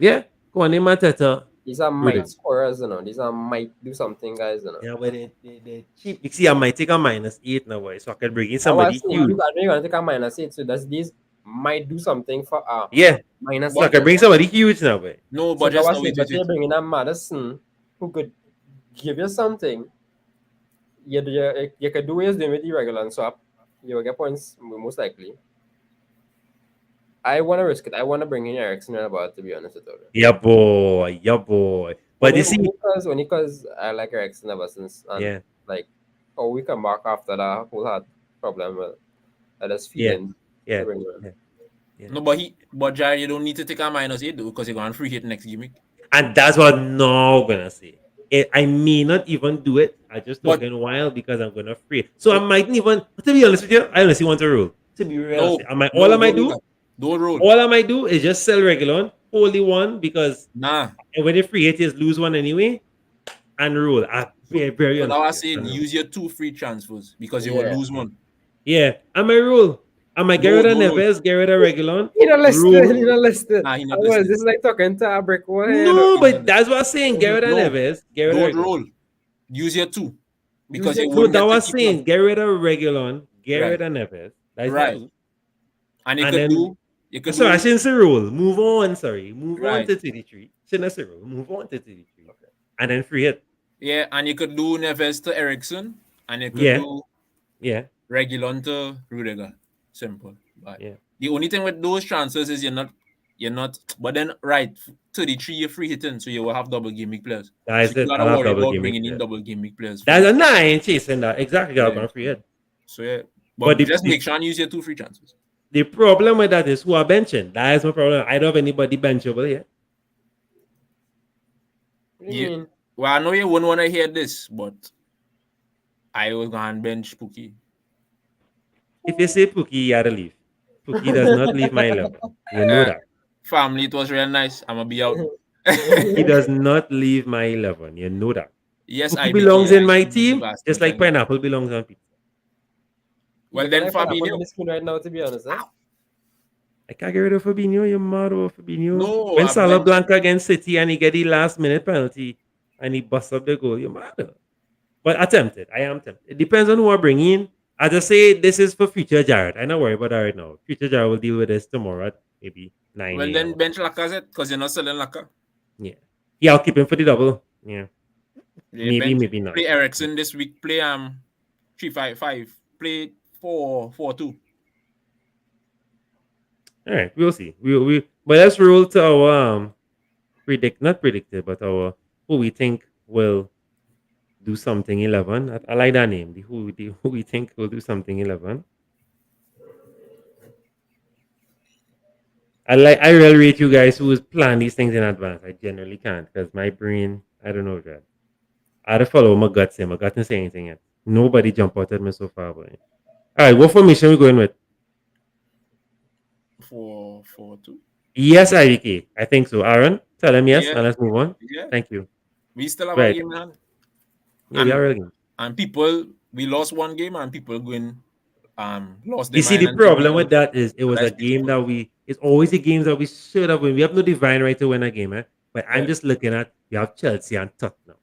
Yeah, Corny, Mateta. These are Rudiger. might scorers, These are might do something, guys, Yeah, but they cheap. You see, I might take a -8 now, boy, so I can bring in I somebody was saying, huge. you got you're going to take a -8, so these might do something for Yeah, minus. so I can bring somebody huge now, boy. No, So but just I now was saying, wait, but you're bringing a Madison who could give you something. You could do what you're doing with the regular and swap. You will get points most likely. I want to risk it. I want to bring in Ericsson and about, to be honest with you. Yeah, boy. Yeah, boy. But you see, only because I like Ericsson ever since. And yeah, we come back after that whole heart problem. Well, I just feeling. yeah, to bring him in. yeah. No, but Jared, you don't need to take a -8 though, because you're going free hit next gimmick. And that's what I'm now gonna say. I may not even do it. I just But- took a while because I'm gonna free it. So I mightn't even. To be honest with you, I honestly want a rule. To be real, all I might do. Don't roll. All I might do is just sell Regulon, only one, because Nah. when they free it, is lose one anyway, and rule. Very But I was honest. saying use your 2 free transfers because you will Yeah. lose one. Yeah, I might rule. I might get rid of No. Neves, get rid of Regulon. He not listening. Rule. He not listening. Nah, he not Well, listening. this is like talking to a brick wall. No, but that's what I'm saying. Get rid of No. Neves, get rid of Don't Regulon. roll. Use your 2. Because Use you your No, won't that get to was keep saying one. get rid of Regulon, get Right. rid of Neves. That's Right. it. And you And could then- do. You could Sorry, I do. shouldn't say rule. Move on. Sorry, move on Right. to 33. Shouldn't say rule. Move on to 33. And then free it. Yeah, and you could do Neves to Ericsson, and you could Yeah. do Yeah, Regulon to Rudiger. Simple. But yeah. the only thing with those transfers is you're not. But then, right, 33 you're free hitting, so you will have double gimmick players. That's So you it. gotta I'll have worry double about gimmick bringing in players. double gimmick players. That's a nine chasing that. Exactly. I'm Yeah. gonna free it. So yeah, But but the- just the- make sure and use your 2 free transfers. The problem with that is who are benching. That is my problem. I don't have anybody benchable here. What do you Yeah. mean? Well, I know you wouldn't want to hear this, but I was gonna bench Pookie. If you say Pookie, you gotta leave. Pookie does not leave my level. You know that. Family, it was real nice. I'm gonna be out. He does not leave my 11. You know that. Yes, Pookie I belongs in my see team, bastard just like and- pineapple belongs on pizza. Well, You then can have Fabinho. on the screen right now, to be honest. I can't get rid of Fabinho. You're mad over Fabinho. No, when I Salah meant- Blanca against City and he get the last minute penalty and he busts up the goal, you're mad. But I am tempted. It depends on who I bring in. I just say this is for future Jared. I'm not worried about that right now. Future Jared will deal with this tomorrow at maybe 9 Well, a.m. then bench Lacazette because you're not selling Lacazette. Yeah, I'll keep him for the double. Yeah. Yeah, Maybe, maybe not. Play Ericsson this week. Play 3-5-5. Play 4-4-2. All right, we'll see. But let's roll to our not predicted, but our who we think will do something 11. I like that name. The who we think will do something 11. I really rate you guys who plan these things in advance. I generally can't because my brain, I don't know, Brad. I had to follow my gut say. My gut didn't say anything yet. Nobody jump out at me so far, boy. All right, what formation we going with? 4-4-2. Yes, IVK. I think so. Aaron, tell him yes, Yeah. and let's move on. Yeah. Thank you. We still have Right. a game in hand. Yeah, we are real game. And people, we lost one game, and people going lost their You see, mind the and problem thinking, with that is it was a let's game that it's always the games that we should have won. We have no divine right to win a game, but I'm Yeah. just looking at, you have Chelsea and Tottenham.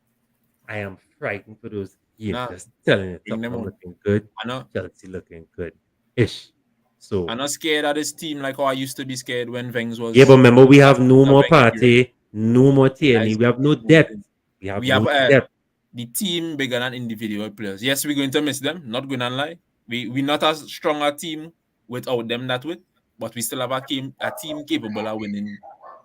I am frightened for those games. Nah, Just telling you, bring them Tottenham on. looking good, I know. Chelsea looking good-ish. So, I'm not scared of this team like how I used to be scared when Vengs was. yeah, but remember, we have no the more Wenger era. Partey, no more Tierney. Guys, We have no depth. We have no depth. the team bigger than individual players. Yes, we're going to miss them. Not going to lie. We're not as strong a team without them that way, but we still have a team capable of winning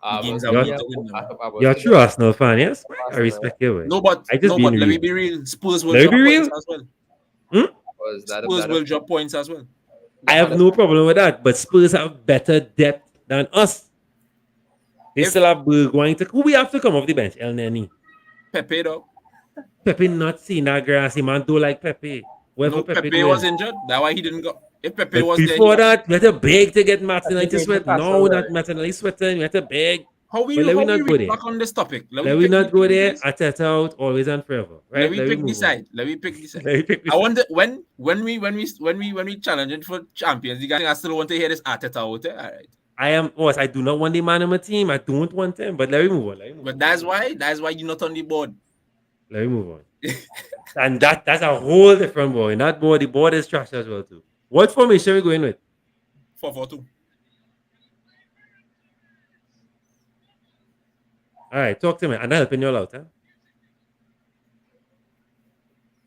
the games that we need to win them. You're a true Arsenal fan, yes? I respect you. No, but let me be real. Spurs will drop points as well. Spurs will drop points as well. I have no problem with that, but Spurs have better depth than us. They still have going to who we have to come off the bench? El Neni. Pepe though. Pepe not seeing that grassy man do like Pepe. No, Pepe was injured. That's why he didn't go. If Pepe was before there, that, we had to beg to get Martinelli to sweat. No, not Martinelli sweating. We had to beg. How we not go there. back on this topic? Let we not go there. Ateta out always and forever. Right? Let me pick this side. I wonder when we challenge it for champions. You guys I still want to hear this Ateta out there. All right. I do not want the man on my team. I don't want him. But let me move on. But that's why you're not on the board. Let me move on. And that's a whole different board. In that board, the board is trash as well too. What formation are we going with? 4-4-2. All right, talk to me. I'm not helping you out, huh?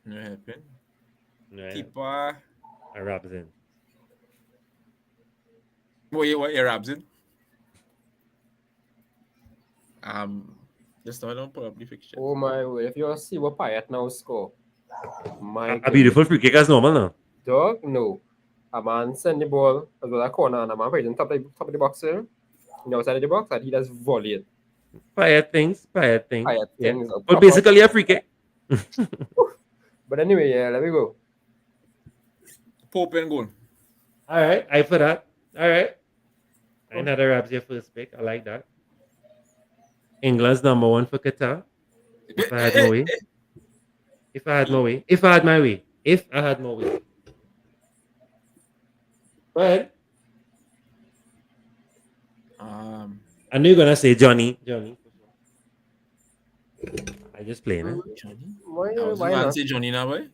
No helping. Right. Keeper. I wraps in. What you wraps in? Just I don't pull up the fixture. Oh my way! If you see what Payet now score, A beautiful free kick as normal now. Dog, no. A man send the ball as well a corner and a man plays on top of the box here. Outside of the box and he just volley it. Payet things. Yeah. But basically a free kick. But anyway, yeah, let me go. Pope and goal. All right, I for that. All right. Another Rabs your first pick. I like that. England's number one for Qatar. If I had my way. If I had my way. Go ahead. I knew you're gonna say Johnny. I just playing it. Johnny. Why I not? say Johnny now, boy.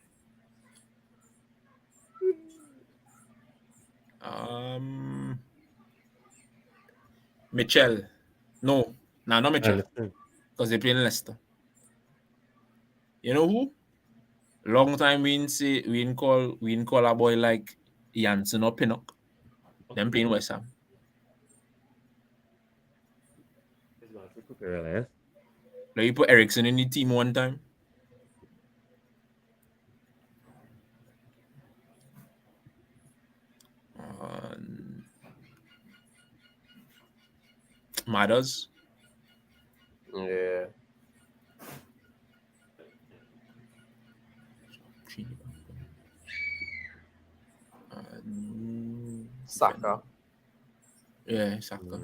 Mitchell. No, not Mitchell. Because they play in Leicester. You know who? Long time we didn't call a boy like Janssen or Pinnock. Them playing West Ham. Like you put Ericsson in the team one time. Matters. Yeah. Saka. Yeah, Saka.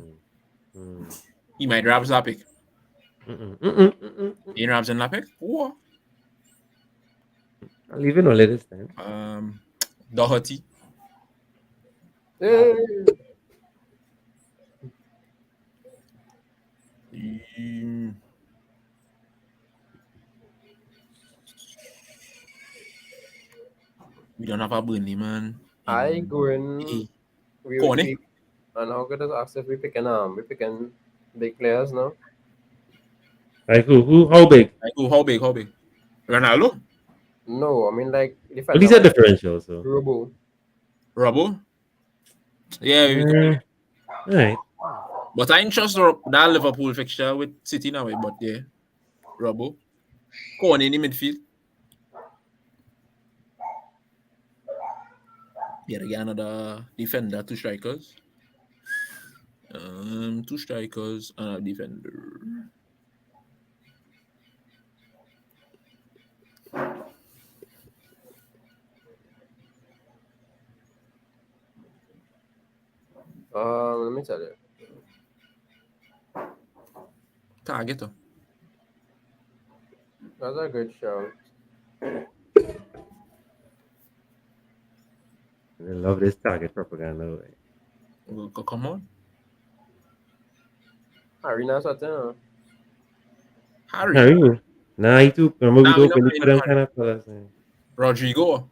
He might grab that pick. He grabs in that pick? What? I'll leave it only this time. Doherty. Hey. We don't have a Burnley, man. I going. Corny. And how good is access? We picking big players now. Like who? How big? How big? Ronaldo? No, I mean like But these are differential, so. Robbo? Yeah, Alright. but I ain't trust that Liverpool fixture with City now, but yeah. Robbo. Corny in the midfield. Yet again, another defender, two strikers. Two strikers and a defender. Let me tell you. Target. That's a good show. I love this target propaganda. Come on. Arena something. Harry. Harry. Nah, he too. Remember Nah, we we don't not really playing put them Harry. kind of fellas. Rodrigo.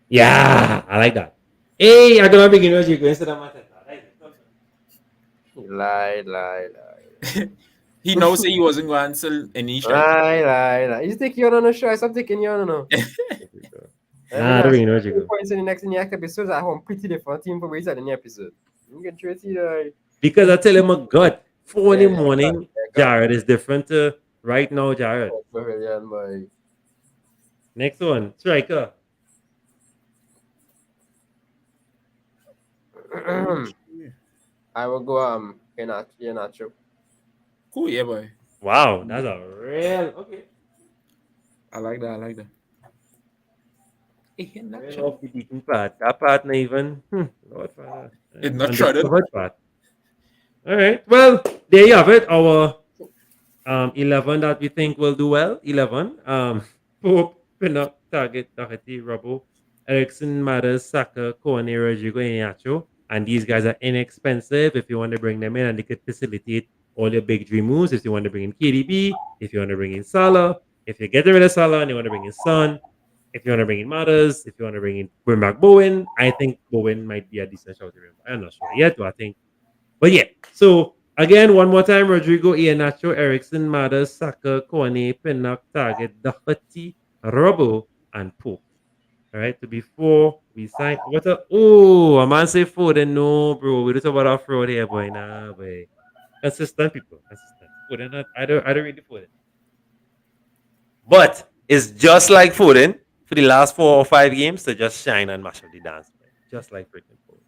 Yeah, I like that. Hey, I'm gonna begin with you instead of Mateta. I like it. Lie. He knows he wasn't going to answer any strike. Lie. He's taking you on a show. I'm taking you on no. Nah, I don't even know what you go. Points in the next episode. I have a pretty different team for ways at the episode. You can try to Because I tell him my gut. 4 in the Yeah, morning, yeah, Jared is different to right now, Jared. Brilliant, boy. Next one, striker. I will go Iheanacho. Cool, yeah, boy. Wow, that's a real okay. I like that. Real off the beaten path. That part not even. Lord Father. It's not trodden. Undiscovered path. All right. Well, there you have it. Our 11 that we think will do well. 11. Pope, Pinnock, Target, Doherty, Robbo, Ericsson, Matters, Saka, Kone, Rodrigo, Iheanacho. And these guys are inexpensive if you want to bring them in, and they could facilitate all your big dream moves. If you want to bring in KDB, if you want to bring in Salah, if you're getting rid of Salah and you want to bring in Son, if you want to bring in Matters, if you want to bring back Bowen, I think Bowen might be a decent shout. I'm not sure yet, but I think. But yeah, so again, one more time: Rodrigo, Iheanacho, Ericsson, Matters, Saka, Kone, Pinnock, Target, Doherty, Robbo, and Pope. All right, so before we sign, a man say Foden, no, bro. We don't talk about our fraud here, boy. Nah, boy. Consistent people, consistent. Foden, I don't really Foden. But it's just like Foden for the last 4 or 5 games to just shine and mash up the dance, boy. Just like freaking Foden.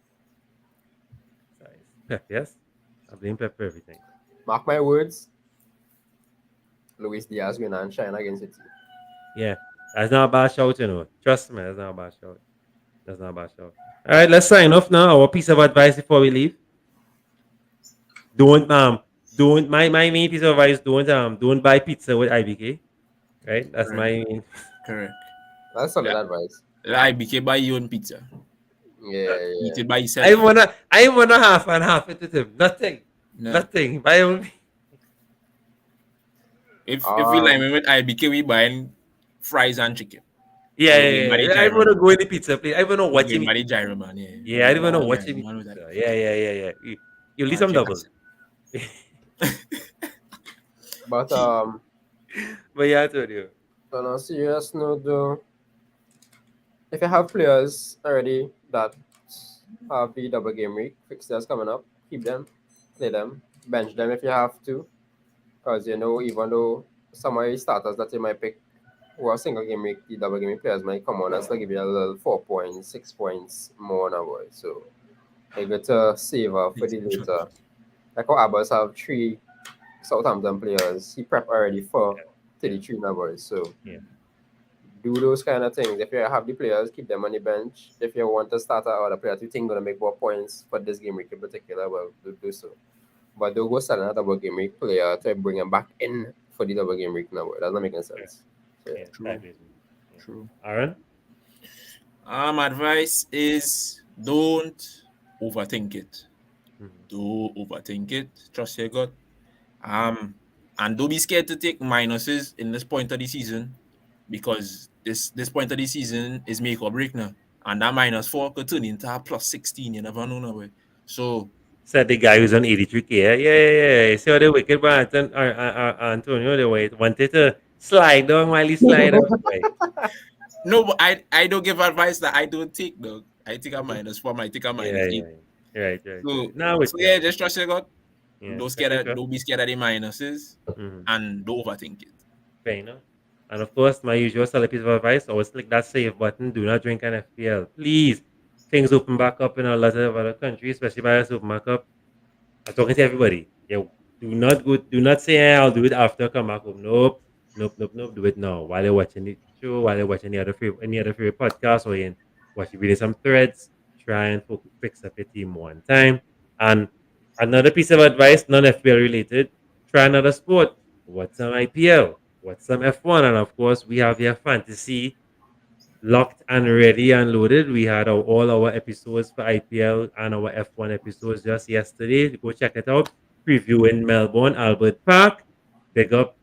Sorry. Pep, yes, I blame Pep for everything. Mark my words. Luis Diaz going and shine against City. Yeah. That's not a bad shout, you know. Trust me, that's not a bad shout. That's not a bad shout. All right, let's sign off now. Our piece of advice before we leave. Don't my main piece of advice, don't buy pizza with IBK. Right? That's my main. Correct. That's solid Yeah. advice. Like, BK buy your own pizza. Yeah. Eat it by yourself. I wanna half and half it with him. Nothing. No. Nothing. Buy only. If we like with IBK, we buying fries and chicken. Yeah. I Gyro. wanna go in the pizza place. I wanna watch him. Everybody gyro, man. Yeah, I don't even know what Gyro, him. man, with that. Yeah. You leave some doubles. But But yeah, I told you. on a serious note though, if you have players already that have the double game week fixtures coming up, keep them, play them, bench them if you have to. Because you know, even though some of the starters that you might pick who are single game week, the double game week players might come on and still give you a little 4 points, 6 points more now, boy. So you got to save up for the later. Like how Abbas have 3 Southampton players, he prep already for 33 now, boy. So Yeah. do those kind of things. If you have the players, keep them on the bench. If you want to start out other players you think gonna make more points for this game week in particular, well, do so. But don't go sell another double game week player to bring him back in for the double game week now. Boy. That's not making sense. So, Yeah, True. that is- True. Aaron? Advice is don't overthink it. Mhm. Don't overthink it. Trust your gut. And don't be scared to take minuses in this point of the season, because this point of the season is make or break now. And that -4 could turn into a +16. You never know now. So Said the guy who's on 83K. Yeah. See how the wicked man Antonio the way wanted to slide down while he slide up. Right? no, but I don't give advice that I don't take though. I take a -4, I take a -8. Yeah. Right. So, Now it's just trust your gut. yeah. Don't be scared of the minuses, Mhm. and don't overthink it. Fair enough. And of course, my usual solid piece of advice: always click that save button. Do not drink an FPL, please. things open back up in a lot of other countries, especially by us open back up, I'm talking to everybody. Yeah, do not say, hey, I'll do it after I come back home. Nope. Nope. Do it now. While you're watching the show, while you're watching any other favorite podcast, or you're watching reading some threads, try and fix up your team one time. And another piece of advice, non FPL related, try another sport. What's some IPL? What's some F1? And of course, we have your fantasy locked and ready and loaded. We had all our episodes for IPL and our F1 episodes just yesterday. Go check it out. Preview in Melbourne, Albert Park. Big up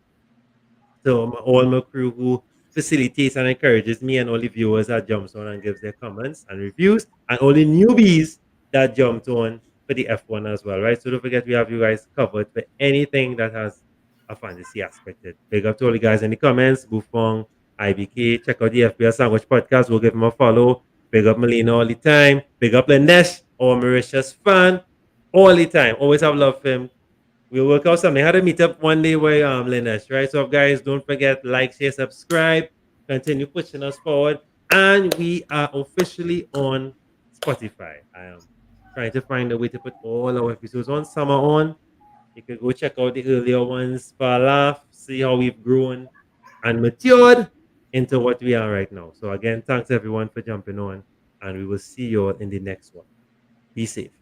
to all my crew who facilitates and encourages me, and all the viewers that jumps on and gives their comments and reviews, and all the newbies that jumped on for the F1 as well, right? So don't forget, we have you guys covered for anything that has a fantasy aspect. Big up to all the guys in the comments, Bufong, IBK, check out the FPL Sandwich podcast. We'll give him a follow. Big up Melina all the time. Big up Lanesh, our Mauritius fan, all the time. Always have love for him. We'll work out something. How to meet up one day with Lanesh, right? So guys, don't forget, like, share, subscribe, continue pushing us forward. And we are officially on Spotify. I am trying to find a way to put all our episodes on. Some are on. You can go check out the earlier ones for a laugh, see how we've grown and matured into what we are right now. So again, thanks everyone for jumping on, and we will see you all in the next one. Be safe.